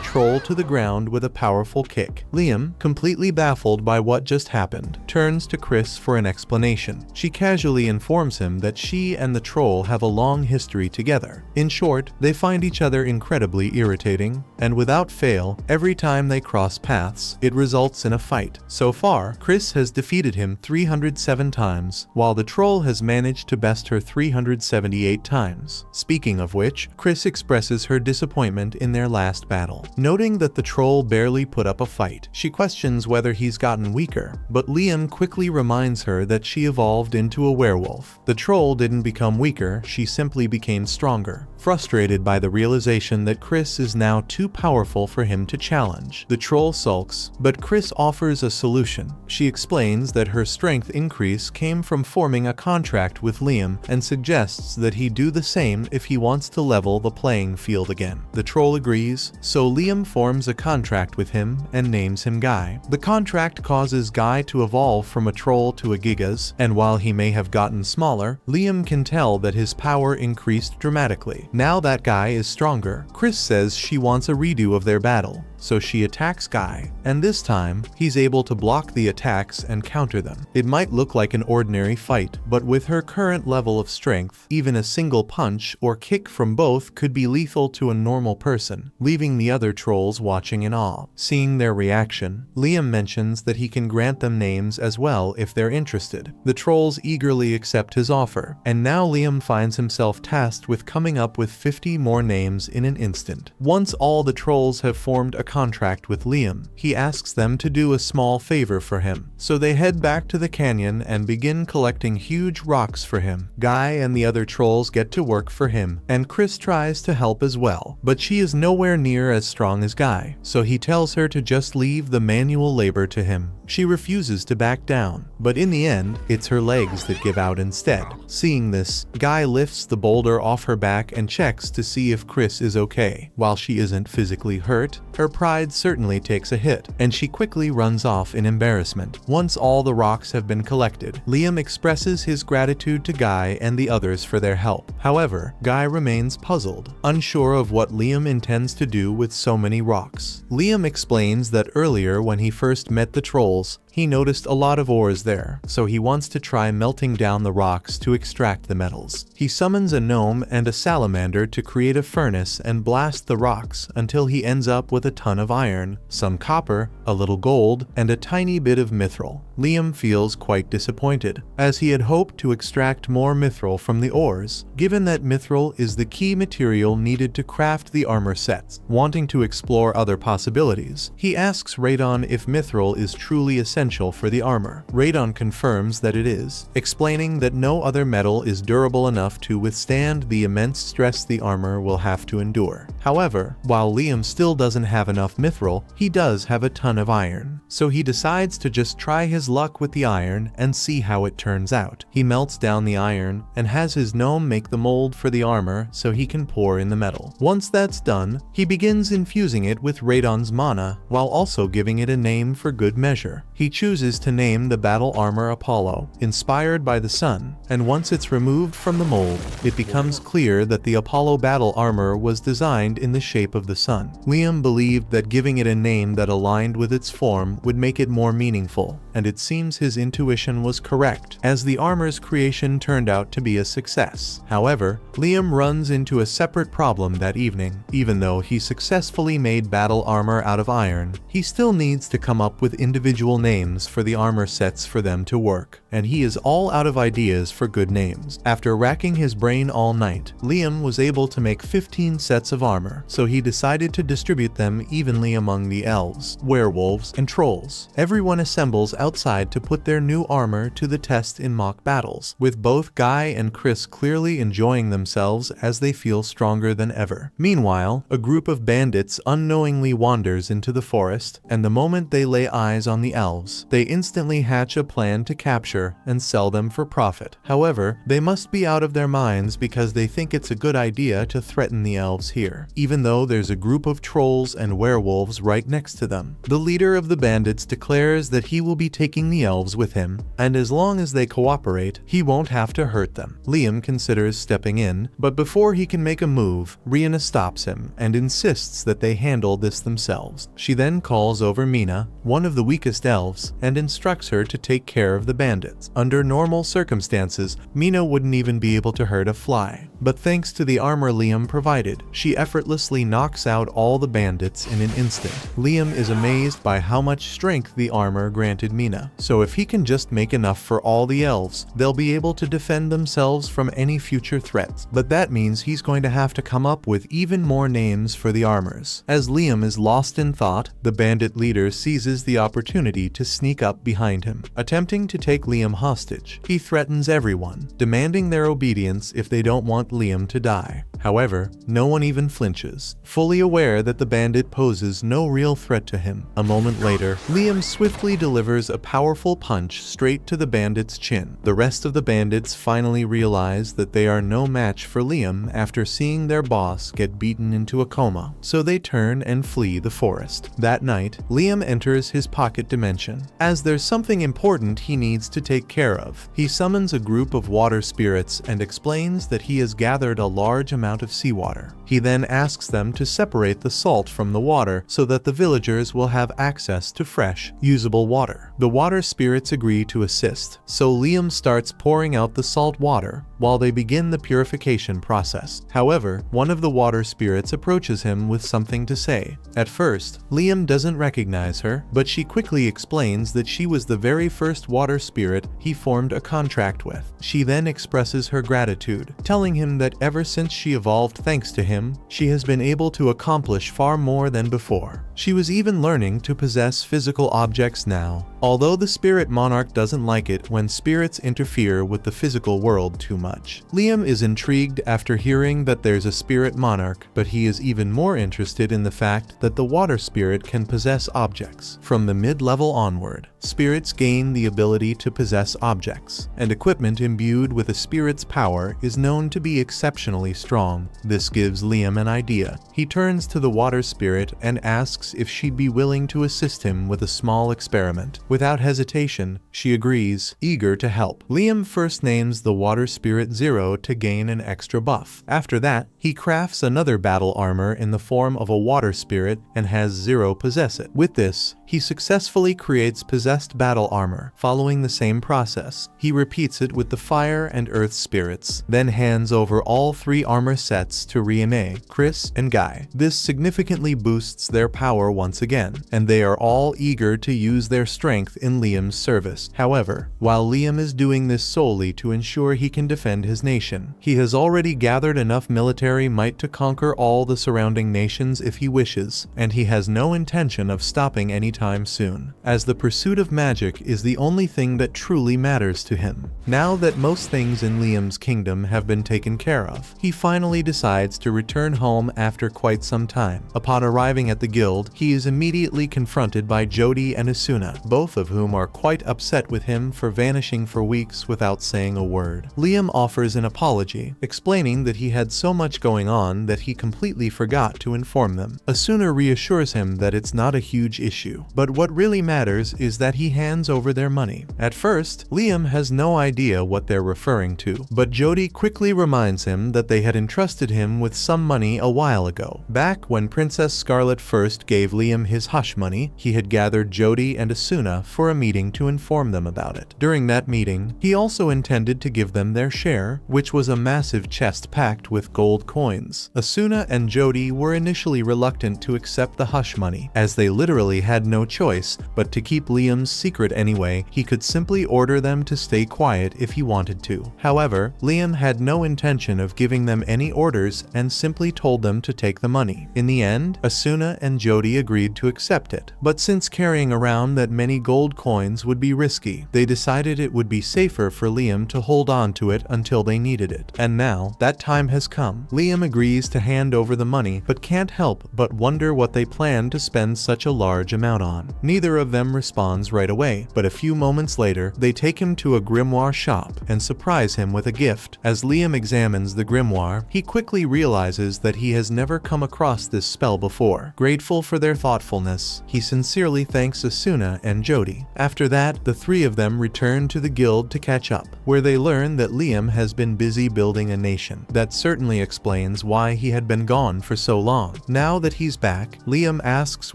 troll to the ground with a powerful kick. Liam, completely baffled by what just happened, turns to Chris for an explanation. She casually informs him that she and the troll have a long history together. In short, they find each other incredibly irritating, and without fail, every time they cross paths, it results in a fight. So far, Chris has defeated him 307 times, while the troll has managed to best her 378 times. Speaking of which, Chris expresses her disappointment in their last battle. Noting that the troll barely put up a fight, she questions whether he's gotten weaker, but Liam quickly reminds her that she evolved into a werewolf. The troll didn't become weaker, she simply became stronger. Frustrated by the realization that Chris is now too powerful for him to challenge, the troll sulks, but Chris offers a solution. She explains that her strength increase came from forming a contract with Liam and suggests that he do the same if he wants to level the playing field again. The troll agrees, so Liam forms a contract with him and names him Guy. The contract causes Guy to evolve from a troll to a gigas, and while he may have gotten smaller, Liam can tell that his power increased dramatically. Now that Guy is stronger, Chris says she wants a redo of their battle, so she attacks Guy, and this time, he's able to block the attacks and counter them. It might look like an ordinary fight, but with her current level of strength, even a single punch or kick from both could be lethal to a normal person, leaving the other trolls watching in awe. Seeing their reaction, Liam mentions that he can grant them names as well if they're interested. The trolls eagerly accept his offer, and now Liam finds himself tasked with coming up with 50 more names in an instant. Once all the trolls have formed a contract with Liam, he asks them to do a small favor for him. So they head back to the canyon and begin collecting huge rocks for him. Guy and the other trolls get to work for him, and Chris tries to help as well, but she is nowhere near as strong as Guy, so he tells her to just leave the manual labor to him. She refuses to back down, but in the end, it's her legs that give out instead. Seeing this, Guy lifts the boulder off her back and checks to see if Chris is okay. While she isn't physically hurt, her pride certainly takes a hit, and she quickly runs off in embarrassment. Once all the rocks have been collected, Liam expresses his gratitude to Guy and the others for their help. However, Guy remains puzzled, unsure of what Liam intends to do with so many rocks. Liam explains that earlier when he first met the trolls, he noticed a lot of ores there, so he wants to try melting down the rocks to extract the metals. He summons a gnome and a salamander to create a furnace and blast the rocks until he ends up with a ton of iron, some copper, a little gold, and a tiny bit of mithril. Liam feels quite disappointed, as he had hoped to extract more mithril from the ores, given that mithril is the key material needed to craft the armor sets. Wanting to explore other possibilities, he asks Radon if mithril is truly essential for the armor. Radon confirms that it is, explaining that no other metal is durable enough to withstand the immense stress the armor will have to endure. However, while Liam still doesn't have enough mithril, he does have a ton of iron, so he decides to just try his luck with the iron and see how it turns out. He melts down the iron and has his gnome make the mold for the armor so he can pour in the metal. Once that's done, he begins infusing it with Radon's mana while also giving it a name for good measure. He chooses to name the battle armor Apollo, inspired by the sun, and once it's removed from the mold, it becomes clear that the Apollo battle armor was designed in the shape of the sun. Liam believed that giving it a name that aligned with its form would make it more meaningful, and it seems his intuition was correct, as the armor's creation turned out to be a success. However, Liam runs into a separate problem that evening. Even though he successfully made battle armor out of iron, he still needs to come up with individual names for the armor sets for them to work, and he is all out of ideas for good names. After racking his brain all night, Liam was able to make 15 sets of armor, so he decided to distribute them evenly among the elves, werewolves, and trolls. Everyone assembles outside to put their new armor to the test in mock battles, with both Guy and Chris clearly enjoying themselves as they feel stronger than ever. Meanwhile, a group of bandits unknowingly wanders into the forest, and the moment they lay eyes on the elves, they instantly hatch a plan to capture together and sell them for profit. However, they must be out of their minds because they think it's a good idea to threaten the elves here, even though there's a group of trolls and werewolves right next to them. The leader of the bandits declares that he will be taking the elves with him, and as long as they cooperate, he won't have to hurt them. Liam considers stepping in, but before he can make a move, Rihanna stops him and insists that they handle this themselves. She then calls over Mina, one of the weakest elves, and instructs her to take care of the bandits. Under normal circumstances, Mina wouldn't even be able to hurt a fly, but thanks to the armor Liam provided, she effortlessly knocks out all the bandits in an instant. Liam is amazed by how much strength the armor granted Mina, so if he can just make enough for all the elves, they'll be able to defend themselves from any future threats. But that means he's going to have to come up with even more names for the armors. As Liam is lost in thought, the bandit leader seizes the opportunity to sneak up behind him. Attempting to take Liam hostage, he threatens everyone, demanding their obedience if they don't want Liam to die. However, no one even flinches, fully aware that the bandit poses no real threat to him. A moment later, Liam swiftly delivers a powerful punch straight to the bandit's chin. The rest of the bandits finally realize that they are no match for Liam after seeing their boss get beaten into a coma, so they turn and flee the forest. That night, Liam enters his pocket dimension, as there's something important he needs to take care of. He summons a group of water spirits and explains that he has gathered a large amount of seawater. He then asks them to separate the salt from the water so that the villagers will have access to fresh, usable water. The water spirits agree to assist, so Liam starts pouring out the salt water while they begin the purification process. However, one of the water spirits approaches him with something to say. At first, Liam doesn't recognize her, but she quickly explains that she was the very first water spirit he formed a contract with. She then expresses her gratitude, telling him that ever since she evolved thanks to him, she has been able to accomplish far more than before. She was even learning to possess physical objects now, although the spirit monarch doesn't like it when spirits interfere with the physical world too much. Liam is intrigued after hearing that there's a spirit monarch, but he is even more interested in the fact that the water spirit can possess objects. From the mid-level onward, spirits gain the ability to possess objects, and equipment imbued with a spirit's power is known to be exceptionally strong. This gives Liam an idea. He turns to the water spirit and asks if she'd be willing to assist him with a small experiment. Without hesitation, she agrees, eager to help. Liam first names the water spirit Zero to gain an extra buff. After that, he crafts another battle armor in the form of a water spirit and has Zero possess it. With this, he successfully creates possessed battle armor. Following the same process, he repeats it with the fire and earth spirits, then hands over all 3 armor sets to Rihanna, Chris, and Guy. This significantly boosts their power once again, and they are all eager to use their strength in Liam's service. However, while Liam is doing this solely to ensure he can defend his nation, he has already gathered enough military might to conquer all the surrounding nations if he wishes, and he has no intention of stopping anytime soon, as the pursuit of magic is the only thing that truly matters to him. Now that most things in Liam's kingdom have been taken care of, he finally decides to return home after quite some time. Upon arriving at the guild, he is immediately confronted by Jody and Asuna, both of whom are quite upset with him for vanishing for weeks without saying a word. Liam offers an apology, explaining that he had so much going on that he completely forgot to inform them. Asuna reassures him that it's not a huge issue, but what really matters is that he hands over their money. At first, Liam has no idea what they're referring to, but Jody quickly reminds him that they had entrusted him with some money a while ago. Back when Princess Scarlet first gave Liam his hush money, he had gathered Jody and Asuna for a meeting to inform them about it. During that meeting, he also intended to give them their share, which was a massive chest packed with gold coins. Asuna and Jody were initially reluctant to accept the hush money, as they literally had no choice but to keep Liam's secret anyway. He could simply order them to stay quiet if he wanted to. However, Liam had no intention of giving them any orders and simply told them to take the money. In the end, Asuna and Jody agreed to accept it, but since carrying around that many gold coins would be risky, they decided it would be safer for Liam to hold on to it until they needed it. And now, that time has come. Liam agrees to hand over the money, but can't help but wonder what they plan to spend such a large amount on. Neither of them responds hands right away, but a few moments later, they take him to a grimoire shop and surprise him with a gift. As Liam examines the grimoire, he quickly realizes that he has never come across this spell before. Grateful for their thoughtfulness, he sincerely thanks Asuna and Jody. After that, the three of them return to the guild to catch up, where they learn that Liam has been busy building a nation. That certainly explains why he had been gone for so long. Now that he's back, Liam asks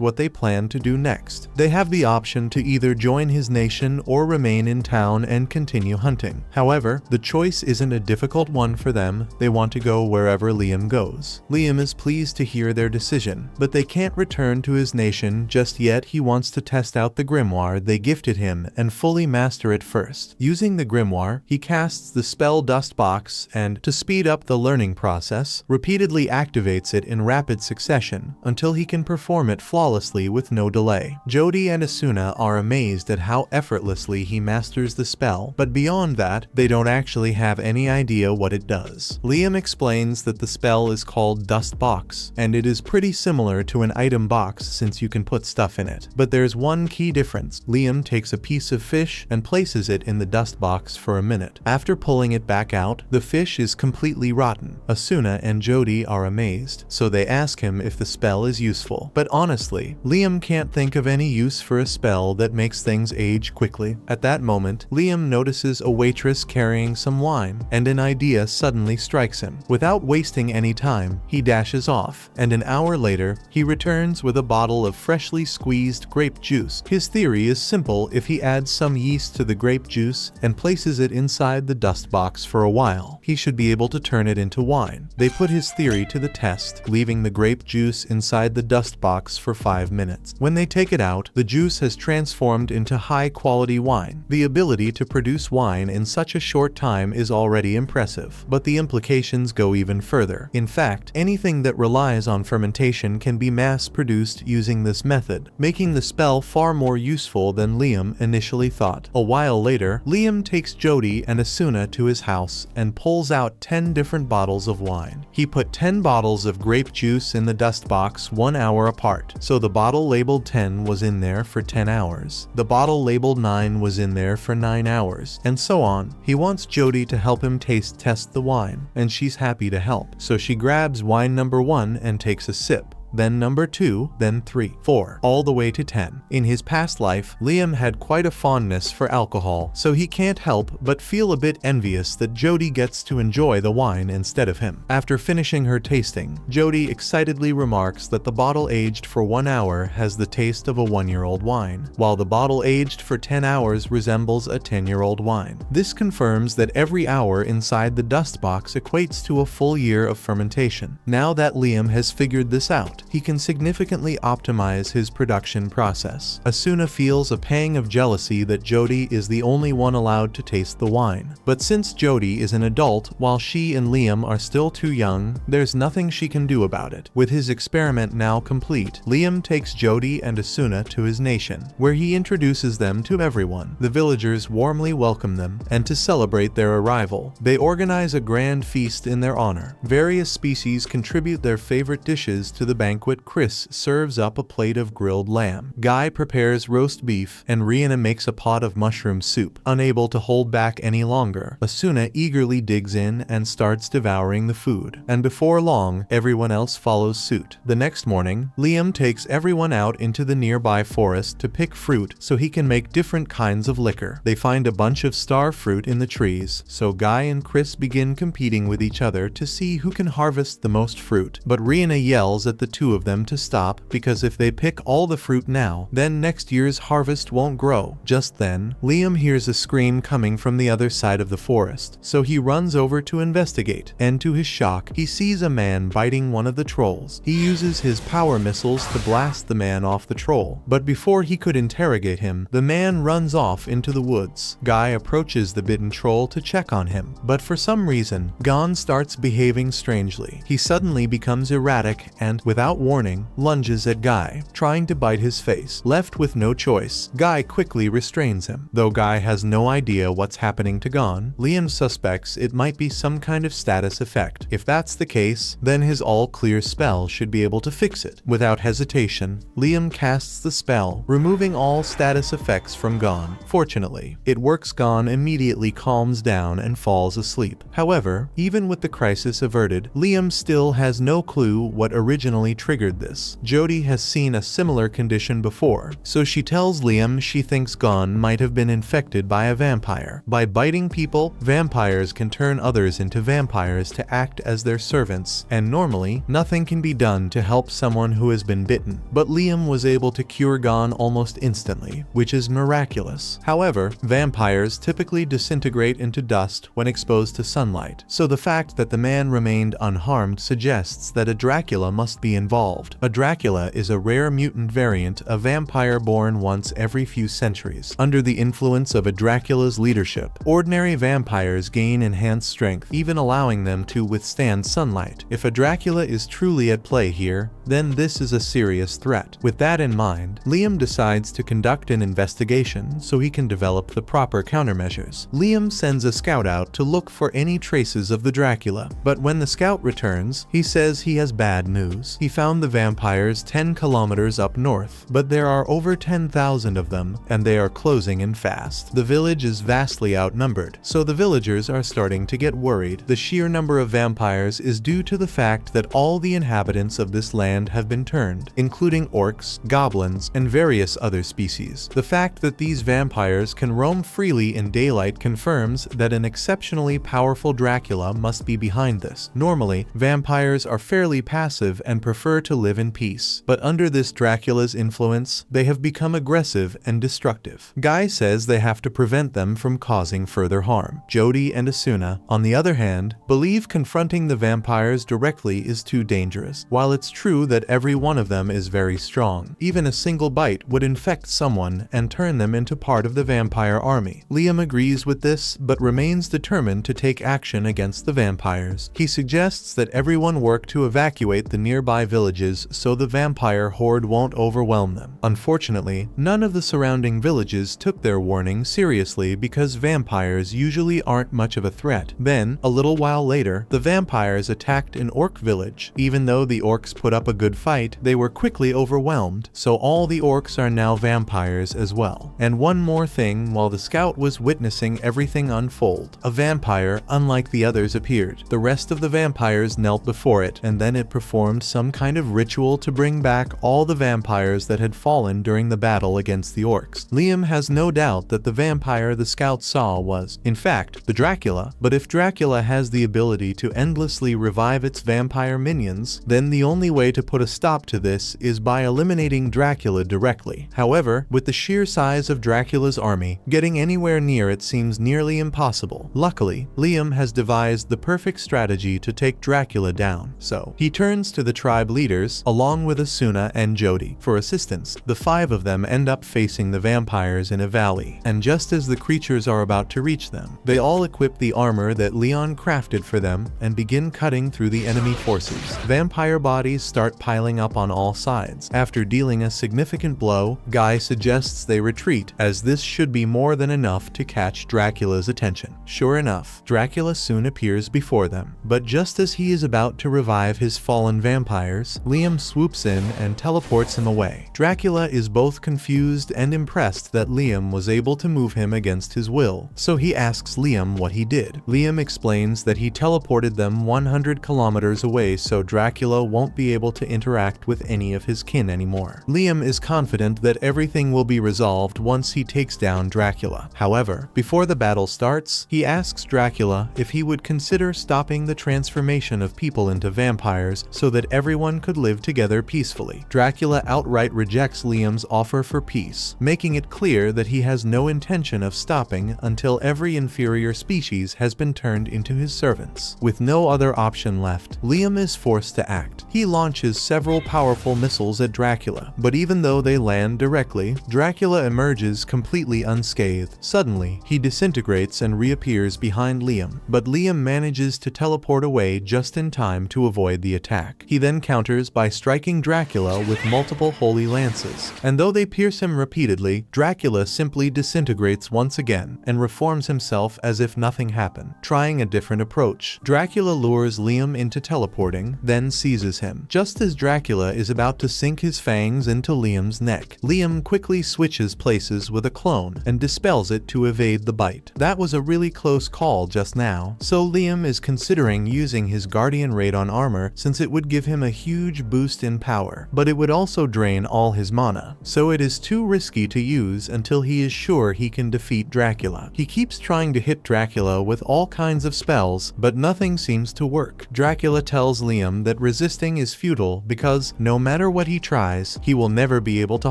what they plan to do next. They have the option to either join his nation or remain in town and continue hunting. However, the choice isn't a difficult one for them. They want to go wherever Liam goes. Liam is pleased to hear their decision, but they can't return to his nation just yet. He wants to test out the grimoire they gifted him and fully master it first. Using the grimoire, he casts the spell Dust Box and, to speed up the learning process, repeatedly activates it in rapid succession until he can perform it flawlessly with no delay. Jody and Asuna are amazed at how effortlessly he masters the spell, but beyond that, they don't actually have any idea what it does. Liam explains that the spell is called Dust Box, and it is pretty similar to an item box since you can put stuff in it. But there's one key difference. Liam takes a piece of fish and places it in the dust box for a minute. After pulling it back out, the fish is completely rotten. Asuna and Jody are amazed, so they ask him if the spell is useful. But honestly, Liam can't think of any use for a spell that makes things age quickly. At that moment, Liam notices a waitress carrying some wine, and an idea suddenly strikes him. Without wasting any time, he dashes off, and an hour later, he returns with a bottle of freshly squeezed grape juice. His theory is simple: if he adds some yeast to the grape juice and places it inside the dust box for a while, he should be able to turn it into wine. They put his theory to the test, leaving the grape juice inside the dust box for 5 minutes. When they take it out, the juice has transformed into high-quality wine. The ability to produce wine in such a short time is already impressive, but the implications go even further. In fact, anything that relies on fermentation can be mass-produced using this method, making the spell far more useful than Liam initially thought. A while later, Liam takes Jody and Asuna to his house and pulls out 10 different bottles of wine. He put 10 bottles of grape juice in the dust box 1 hour apart, so the bottle labeled 10 was in there for 10 hours. The bottle labeled 9 was in there for 9 hours, and so on. He wants Jody to help him taste test the wine, and she's happy to help. So she grabs wine number 1 and takes a sip. Then number 2, then 3, 4, all the way to 10. In his past life, Liam had quite a fondness for alcohol, so he can't help but feel a bit envious that Jody gets to enjoy the wine instead of him. After finishing her tasting, Jody excitedly remarks that the bottle aged for 1 hour has the taste of a 1-year-old wine, while the bottle aged for 10 hours resembles a 10-year-old wine. This confirms that every hour inside the dust box equates to a full year of fermentation. Now that Liam has figured this out, he can significantly optimize his production process. Asuna feels a pang of jealousy that Jody is the only one allowed to taste the wine. But since Jody is an adult while she and Liam are still too young, there's nothing she can do about it. With his experiment now complete, Liam takes Jody and Asuna to his nation, where he introduces them to everyone. The villagers warmly welcome them, and to celebrate their arrival, they organize a grand feast in their honor. Various species contribute their favorite dishes to the banquet. Chris serves up a plate of grilled lamb. Guy prepares roast beef, and Rihanna makes a pot of mushroom soup. Unable to hold back any longer, Asuna eagerly digs in and starts devouring the food. And before long, everyone else follows suit. The next morning, Liam takes everyone out into the nearby forest to pick fruit so he can make different kinds of liquor. They find a bunch of star fruit in the trees, so Guy and Chris begin competing with each other to see who can harvest the most fruit. But Rihanna yells at the two of them to stop, because if they pick all the fruit now, then next year's harvest won't grow. Just then, Liam hears a scream coming from the other side of the forest, so he runs over to investigate, and to his shock, he sees a man biting one of the trolls. He uses his power missiles to blast the man off the troll, but before he could interrogate him, the man runs off into the woods. Guy approaches the bitten troll to check on him, but for some reason, Gon starts behaving strangely. He suddenly becomes erratic and, without without warning, lunges at Guy, trying to bite his face. Left with no choice, Guy quickly restrains him. Though Guy has no idea what's happening to Gon, Liam suspects it might be some kind of status effect. If that's the case, then his all-clear spell should be able to fix it. Without hesitation, Liam casts the spell, removing all status effects from Gon. Fortunately, it works. Gon immediately calms down and falls asleep. However, even with the crisis averted, Liam still has no clue what originally triggered this. Jody has seen a similar condition before, so she tells Liam she thinks Gon might have been infected by a vampire. By biting people, vampires can turn others into vampires to act as their servants, and normally, nothing can be done to help someone who has been bitten. But Liam was able to cure Gon almost instantly, which is miraculous. However, vampires typically disintegrate into dust when exposed to sunlight, so the fact that the man remained unharmed suggests that a Dracula must be involved. A Dracula is a rare mutant variant, a vampire born once every few centuries. Under the influence of a Dracula's leadership, ordinary vampires gain enhanced strength, even allowing them to withstand sunlight. If a Dracula is truly at play here, then this is a serious threat. With that in mind, Liam decides to conduct an investigation so he can develop the proper countermeasures. Liam sends a scout out to look for any traces of the Dracula, but when the scout returns, he says he has bad news. He found the vampires 10 kilometers up north, but there are over 10,000 of them, and they are closing in fast. The village is vastly outnumbered, so the villagers are starting to get worried. The sheer number of vampires is due to the fact that all the inhabitants of this land have been turned, including orcs, goblins, and various other species. The fact that these vampires can roam freely in daylight confirms that an exceptionally powerful Dracula must be behind this. Normally, vampires are fairly passive and prefer to live in peace, but under this Dracula's influence, they have become aggressive and destructive. Guy says they have to prevent them from causing further harm. Jody and Asuna, on the other hand, believe confronting the vampires directly is too dangerous. While it's true that every one of them is very strong, even a single bite would infect someone and turn them into part of the vampire army. Liam agrees with this, but remains determined to take action against the vampires. He suggests that everyone work to evacuate the nearby villages so the vampire horde won't overwhelm them. Unfortunately, none of the surrounding villages took their warning seriously because vampires usually aren't much of a threat. Then, a little while later, the vampires attacked an orc village. Even though the orcs put up a good fight, they were quickly overwhelmed, so all the orcs are now vampires as well. And one more thing, while the scout was witnessing everything unfold, a vampire, unlike the others, appeared. The rest of the vampires knelt before it, and then it performed some kind of ritual to bring back all the vampires that had fallen during the battle against the orcs. Liam has no doubt that the vampire the scout saw was, in fact, the Dracula, but if Dracula has the ability to endlessly revive its vampire minions, then the only way to put a stop to this is by eliminating Dracula directly. However, with the sheer size of Dracula's army, getting anywhere near it seems nearly impossible. Luckily, Liam has devised the perfect strategy to take Dracula down, so he turns to the tribe leaders, along with Asuna and Jody, for assistance. The 5 of them end up facing the vampires in a valley, and just as the creatures are about to reach them, they all equip the armor that Leon crafted for them and begin cutting through the enemy forces. Vampire bodies start piling up on all sides. After dealing a significant blow, Guy suggests they retreat, as this should be more than enough to catch Dracula's attention. Sure enough, Dracula soon appears before them, but just as he is about to revive his fallen vampires, Liam swoops in and teleports him away. Dracula is both confused and impressed that Liam was able to move him against his will, so he asks Liam what he did. Liam explains that he teleported them 100 kilometers away so Dracula won't be able to interact with any of his kin anymore. Liam is confident that everything will be resolved once he takes down Dracula. However, before the battle starts, he asks Dracula if he would consider stopping the transformation of people into vampires so that everyone could live together peacefully. Dracula outright rejects Liam's offer for peace, making it clear that he has no intention of stopping until every inferior species has been turned into his servants. With no other option left, Liam is forced to act. He launches several powerful missiles at Dracula, but even though they land directly, Dracula emerges completely unscathed. Suddenly, he disintegrates and reappears behind Liam, but Liam manages to teleport away just in time to avoid the attack. He then counters by striking Dracula with multiple holy lances, and though they pierce him repeatedly, Dracula simply disintegrates once again and reforms himself as if nothing happened. Trying a different approach, Dracula lures Liam into teleporting, then seizes him. Just as Dracula is about to sink his fangs into Liam's neck, Liam quickly switches places with a clone and dispels it to evade the bite. That was a really close call just now, so Liam is considering using his Guardian Radon armor since it would give him a huge boost in power, but it would also drain all his mana, so it is too risky to use until he is sure he can defeat Dracula. He keeps trying to hit Dracula with all kinds of spells, but nothing seems to work. Dracula tells Liam that resisting is futile because no matter what he tries, he will never be able to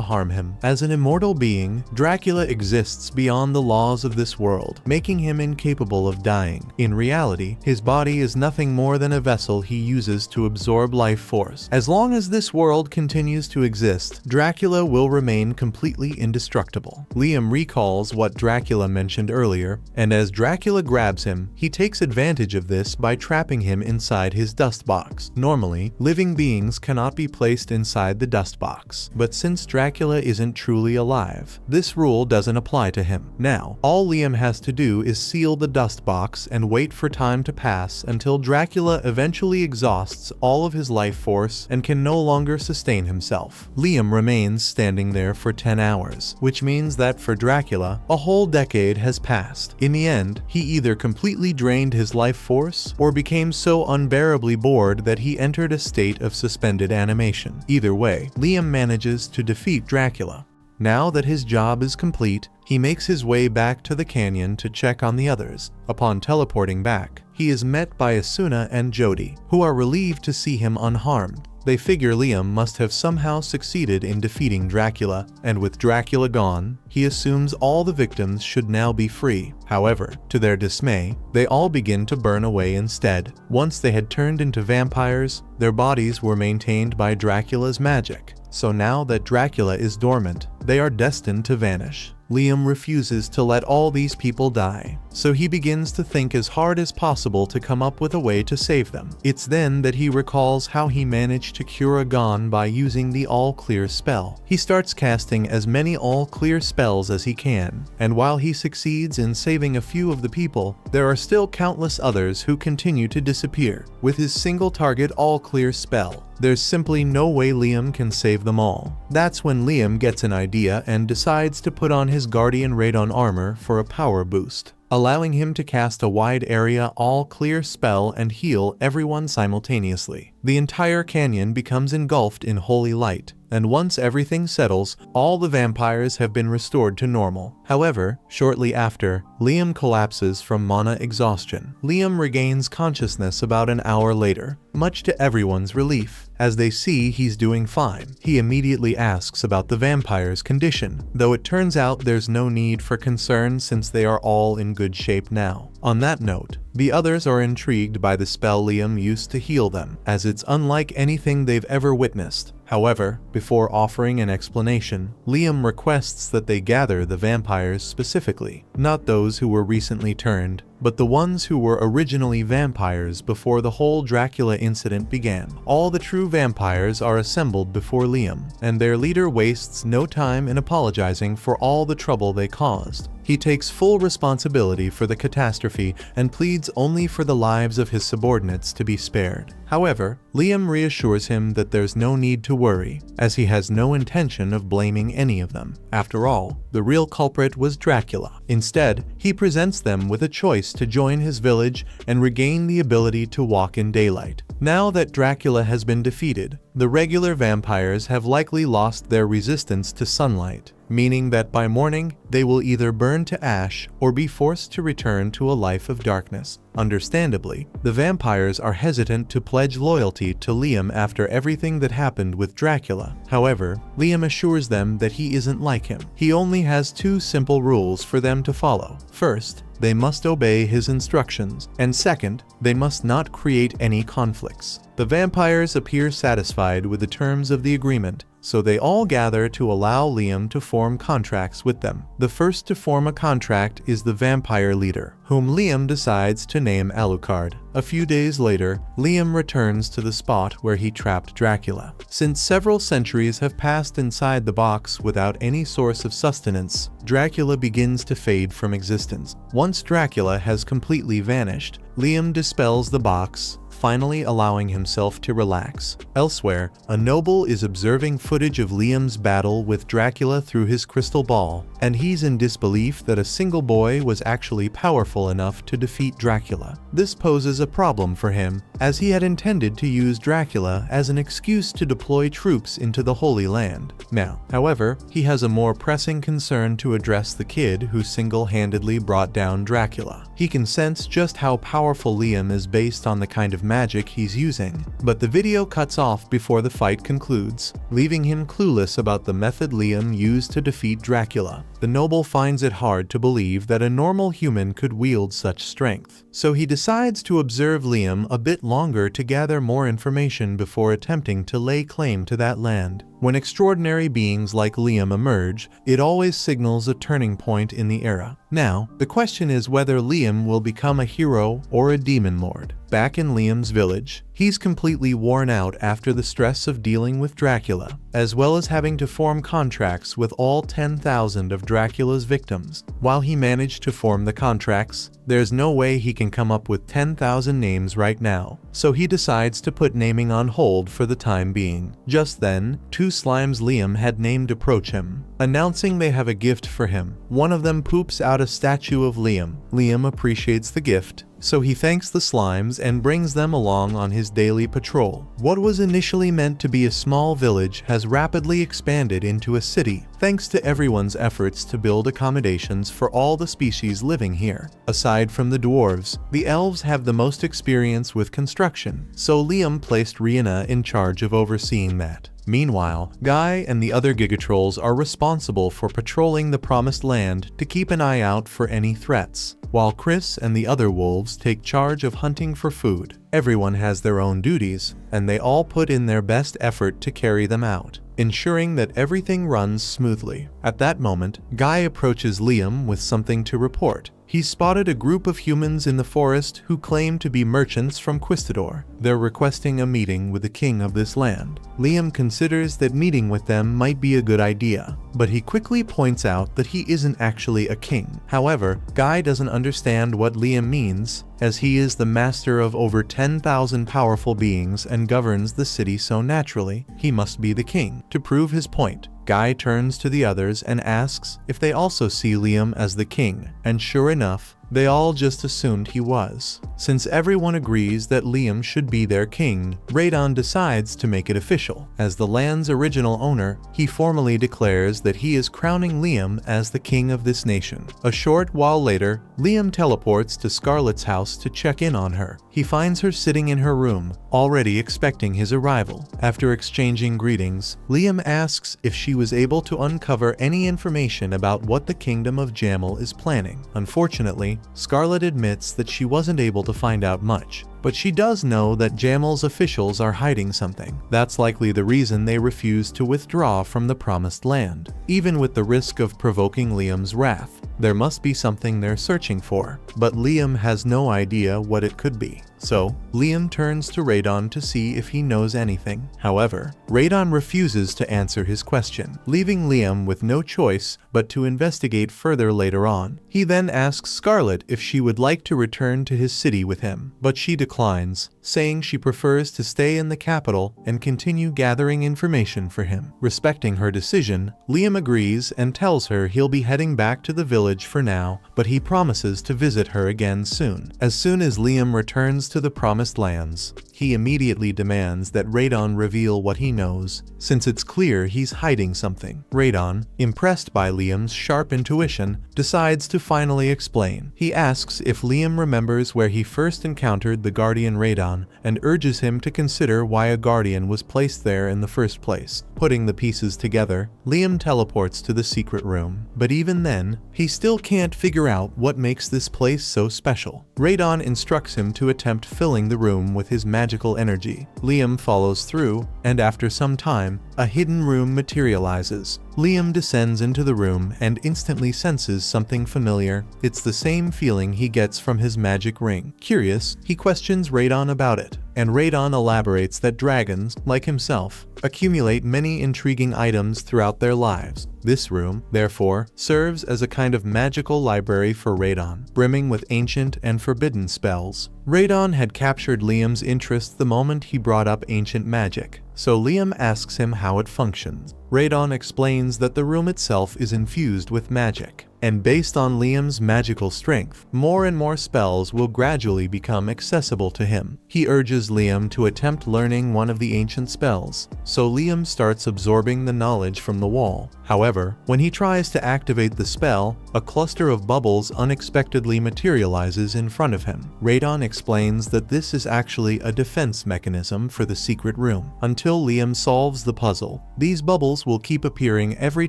harm him. As an immortal being, Dracula exists beyond the laws of this world, making him incapable of dying. In reality, his body is nothing more than a vessel he uses to absorb life force. As long as this world continues to exist, Dracula will remain completely indestructible. Liam recalls what Dracula mentioned earlier, and as Dracula grabs him, he takes advantage of this by trapping him inside his dust box. Normally, living beings cannot be placed inside the dust box, but since Dracula isn't truly alive, this rule doesn't apply to him. Now, all Liam has to do is seal the dust box and wait for time to pass until Dracula eventually exhausts all of his life force and can no longer sustain himself. Liam remains standing there for 10 hours, which means that for Dracula, a whole decade has passed. In the end, he either completely drained his life force or became so unbearably bored that he entered a state of suspended animation. Either way, Liam manages to defeat Dracula. Now that his job is complete, he makes his way back to the canyon to check on the others. Upon teleporting back, he is met by Asuna and Jody, who are relieved to see him unharmed. They figure Liam must have somehow succeeded in defeating Dracula, and with Dracula gone, he assumes all the victims should now be free. However, to their dismay, they all begin to burn away instead. Once they had turned into vampires, their bodies were maintained by Dracula's magic. So now that Dracula is dormant, they are destined to vanish. Liam refuses to let all these people die, so he begins to think as hard as possible to come up with a way to save them. It's then that he recalls how he managed to cure a Gon by using the all-clear spell. He starts casting as many all-clear spells as he can, and while he succeeds in saving a few of the people, there are still countless others who continue to disappear. With his single-target all-clear spell, there's simply no way Liam can save them all. That's when Liam gets an idea and decides to put on his Guardian Radon armor for a power boost, allowing him to cast a wide area all-clear spell and heal everyone simultaneously. The entire canyon becomes engulfed in holy light, and once everything settles, all the vampires have been restored to normal. However, shortly after, Liam collapses from mana exhaustion. Liam regains consciousness about an hour later, much to everyone's relief. As they see he's doing fine, he immediately asks about the vampire's condition, though it turns out there's no need for concern since they are all in good shape now. On that note, the others are intrigued by the spell Liam used to heal them, as it's unlike anything they've ever witnessed. However, before offering an explanation, Liam requests that they gather the vampires specifically, not those who were recently turned, but the ones who were originally vampires before the whole Dracula incident began. All the true vampires are assembled before Liam, and their leader wastes no time in apologizing for all the trouble they caused. He takes full responsibility for the catastrophe and pleads only for the lives of his subordinates to be spared. However, Liam reassures him that there's no need to worry, as he has no intention of blaming any of them. After all, the real culprit was Dracula. Instead, he presents them with a choice to join his village and regain the ability to walk in daylight. Now that Dracula has been defeated, the regular vampires have likely lost their resistance to sunlight, meaning that by morning, they will either burn to ash or be forced to return to a life of darkness. Understandably, the vampires are hesitant to pledge loyalty to Liam after everything that happened with Dracula. However, Liam assures them that he isn't like him. He only has two simple rules for them to follow. First, they must obey his instructions, and second, they must not create any conflicts. The vampires appear satisfied with the terms of the agreement, so they all gather to allow Liam to form contracts with them. The first to form a contract is the vampire leader, whom Liam decides to name Alucard. A few days later, Liam returns to the spot where he trapped Dracula. Since several centuries have passed inside the box without any source of sustenance, Dracula begins to fade from existence. Once Dracula has completely vanished, Liam dispels the box, finally allowing himself to relax. Elsewhere, a noble is observing footage of Liam's battle with Dracula through his crystal ball, and he's in disbelief that a single boy was actually powerful enough to defeat Dracula. This poses a problem for him, as he had intended to use Dracula as an excuse to deploy troops into the Holy Land. Now, however, he has a more pressing concern to address: the kid who single-handedly brought down Dracula. He can sense just how powerful Liam is based on the kind of magic he's using, but the video cuts off before the fight concludes, leaving him clueless about the method Liam used to defeat Dracula. The noble finds it hard to believe that a normal human could wield such strength, so he decides to observe Liam a bit longer to gather more information before attempting to lay claim to that land. When extraordinary beings like Liam emerge, it always signals a turning point in the era. Now, the question is whether Liam will become a hero or a demon lord. Back in Liam's village, he's completely worn out after the stress of dealing with Dracula, as well as having to form contracts with all 10,000 of Dracula's victims. While he managed to form the contracts, there's no way he can come up with 10,000 names right now, so he decides to put naming on hold for the time being. Just then, two slimes Liam had named approach him, announcing they have a gift for him. One of them poops out a statue of Liam. Liam appreciates the gift, so he thanks the slimes and brings them along on his daily patrol. What was initially meant to be a small village has rapidly expanded into a city, thanks to everyone's efforts to build accommodations for all the species living here. Aside from the dwarves, the elves have the most experience with construction, so Liam placed Rihanna in charge of overseeing that. Meanwhile, Guy and the other Gigatrolls are responsible for patrolling the Promised Land to keep an eye out for any threats, while Chris and the other wolves take charge of hunting for food. Everyone has their own duties, and they all put in their best effort to carry them out, ensuring that everything runs smoothly. At that moment, Guy approaches Liam with something to report. He's spotted a group of humans in the forest who claim to be merchants from Quistador. They're requesting a meeting with the king of this land. Liam considers that meeting with them might be a good idea, but he quickly points out that he isn't actually a king. However, Guy doesn't understand what Liam means, as he is the master of over 10,000 powerful beings and governs the city so naturally, he must be the king. To prove his point, Guy turns to the others and asks if they also see Liam as the king, and sure enough, they all just assumed he was. Since everyone agrees that Liam should be their king, Radon decides to make it official. As the land's original owner, he formally declares that he is crowning Liam as the king of this nation. A short while later, Liam teleports to Scarlet's house to check in on her. He finds her sitting in her room, already expecting his arrival. After exchanging greetings, Liam asks if she was able to uncover any information about what the Kingdom of Jamel is planning. Unfortunately, Scarlet admits that she wasn't able to find out much, but she does know that Jamel's officials are hiding something. That's likely the reason they refuse to withdraw from the Promised Land. Even with the risk of provoking Liam's wrath, there must be something they're searching for, but Liam has no idea what it could be. So, Liam turns to Radon to see if he knows anything. However, Radon refuses to answer his question, leaving Liam with no choice but to investigate further later on. He then asks Scarlet if she would like to return to his city with him, but she declines, saying she prefers to stay in the capital and continue gathering information for him. Respecting her decision, Liam agrees and tells her he'll be heading back to the village for now, but he promises to visit her again soon. As soon as Liam returns to the Promised Lands, he immediately demands that Radon reveal what he knows, since it's clear he's hiding something. Radon, impressed by Liam's sharp intuition, decides to finally explain. He asks if Liam remembers where he first encountered the Guardian Radon and urges him to consider why a Guardian was placed there in the first place. Putting the pieces together, Liam teleports to the secret room, but even then, he still can't figure out what makes this place so special. Radon instructs him to attempt filling the room with his magic magical energy. Liam follows through, and after some time, a hidden room materializes. Liam descends into the room and instantly senses something familiar. It's the same feeling he gets from his magic ring. Curious, he questions Radon about it, and Radon elaborates that dragons, like himself, accumulate many intriguing items throughout their lives. This room, therefore, serves as a kind of magical library for Radon, brimming with ancient and forbidden spells. Radon had captured Liam's interest the moment he brought up ancient magic, so Liam asks him how it functions. Radon explains that the room itself is infused with magic, and based on Liam's magical strength, more and more spells will gradually become accessible to him. He urges Liam to attempt learning one of the ancient spells, so Liam starts absorbing the knowledge from the wall. However, when he tries to activate the spell, a cluster of bubbles unexpectedly materializes in front of him. Radon explains that this is actually a defense mechanism for the secret room. Until Liam solves the puzzle, these bubbles will keep appearing every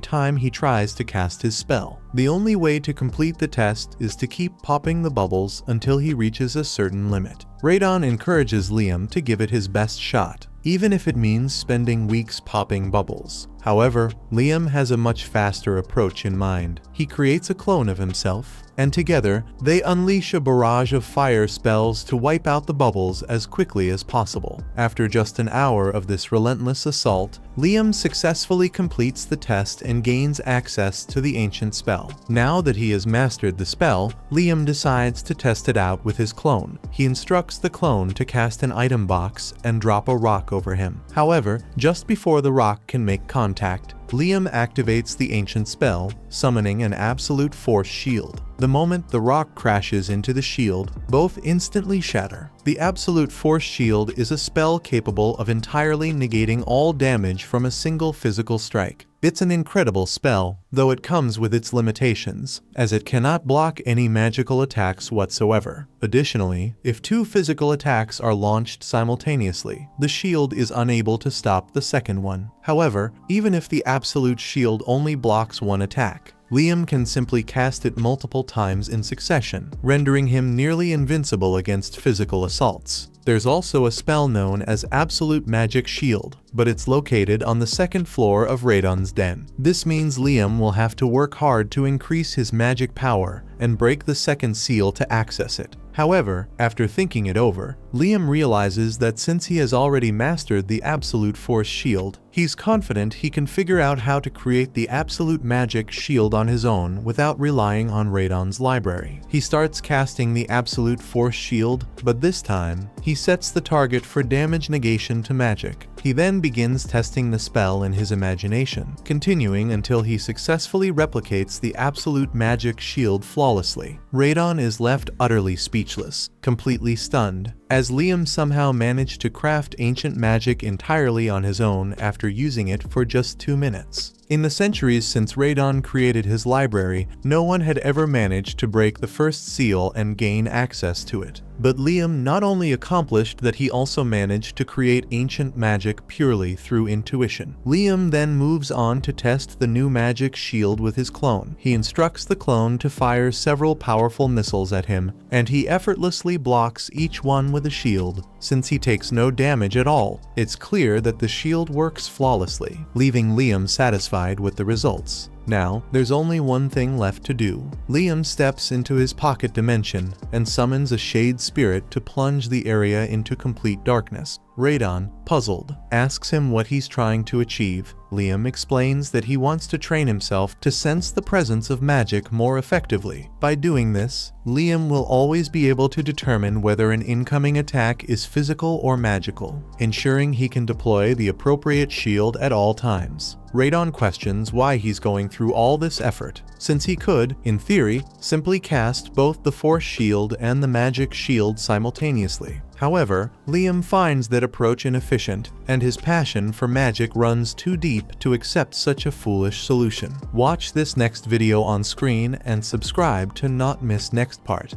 time he tries to cast his spell. The only way to complete the test is to keep popping the bubbles until he reaches a certain limit. Radon encourages Liam to give it his best shot, even if it means spending weeks popping bubbles. However, Liam has a much faster approach in mind. He creates a clone of himself, and together, they unleash a barrage of fire spells to wipe out the bubbles as quickly as possible. After just an hour of this relentless assault, Liam successfully completes the test and gains access to the ancient spell. Now that he has mastered the spell, Liam decides to test it out with his clone. He instructs the clone to cast an item box and drop a rock over him. However, just before the rock can make contact, Liam activates the ancient spell, summoning an absolute force shield. The moment the rock crashes into the shield, both instantly shatter. The absolute force shield is a spell capable of entirely negating all damage from a single physical strike. It's an incredible spell, though it comes with its limitations, as it cannot block any magical attacks whatsoever. Additionally, if two physical attacks are launched simultaneously, the shield is unable to stop the second one. However, even if the absolute shield only blocks one attack, Liam can simply cast it multiple times in succession, rendering him nearly invincible against physical assaults. There's also a spell known as Absolute Magic Shield, but it's located on the second floor of Radon's den. This means Liam will have to work hard to increase his magic power and break the second seal to access it. However, after thinking it over, Liam realizes that since he has already mastered the Absolute Force Shield, he's confident he can figure out how to create the Absolute Magic Shield on his own without relying on Radon's library. He starts casting the Absolute Force Shield, but this time, he sets the target for damage negation to magic. He then begins testing the spell in his imagination, continuing until he successfully replicates the Absolute Magic Shield flawlessly. Radon is left utterly speechless, completely stunned, as Liam somehow managed to craft ancient magic entirely on his own after using it for just 2 minutes. In the centuries since Radon created his library, no one had ever managed to break the first seal and gain access to it. But Liam not only accomplished that, he also managed to create ancient magic purely through intuition. Liam then moves on to test the new magic shield with his clone. He instructs the clone to fire several powerful missiles at him, and he effortlessly blocks each one with a shield, since he takes no damage at all. It's clear that the shield works flawlessly, leaving Liam satisfied with the results. Now, there's only one thing left to do. Liam steps into his pocket dimension and summons a shade spirit to plunge the area into complete darkness. Radon, puzzled, asks him what he's trying to achieve. Liam explains that he wants to train himself to sense the presence of magic more effectively. By doing this, Liam will always be able to determine whether an incoming attack is physical or magical, ensuring he can deploy the appropriate shield at all times. Radon questions why he's going through all this effort, since he could, in theory, simply cast both the Force Shield and the Magic Shield simultaneously. However, Liam finds that approach inefficient, and his passion for magic runs too deep to accept such a foolish solution. Watch this next video on screen and subscribe to not miss next part.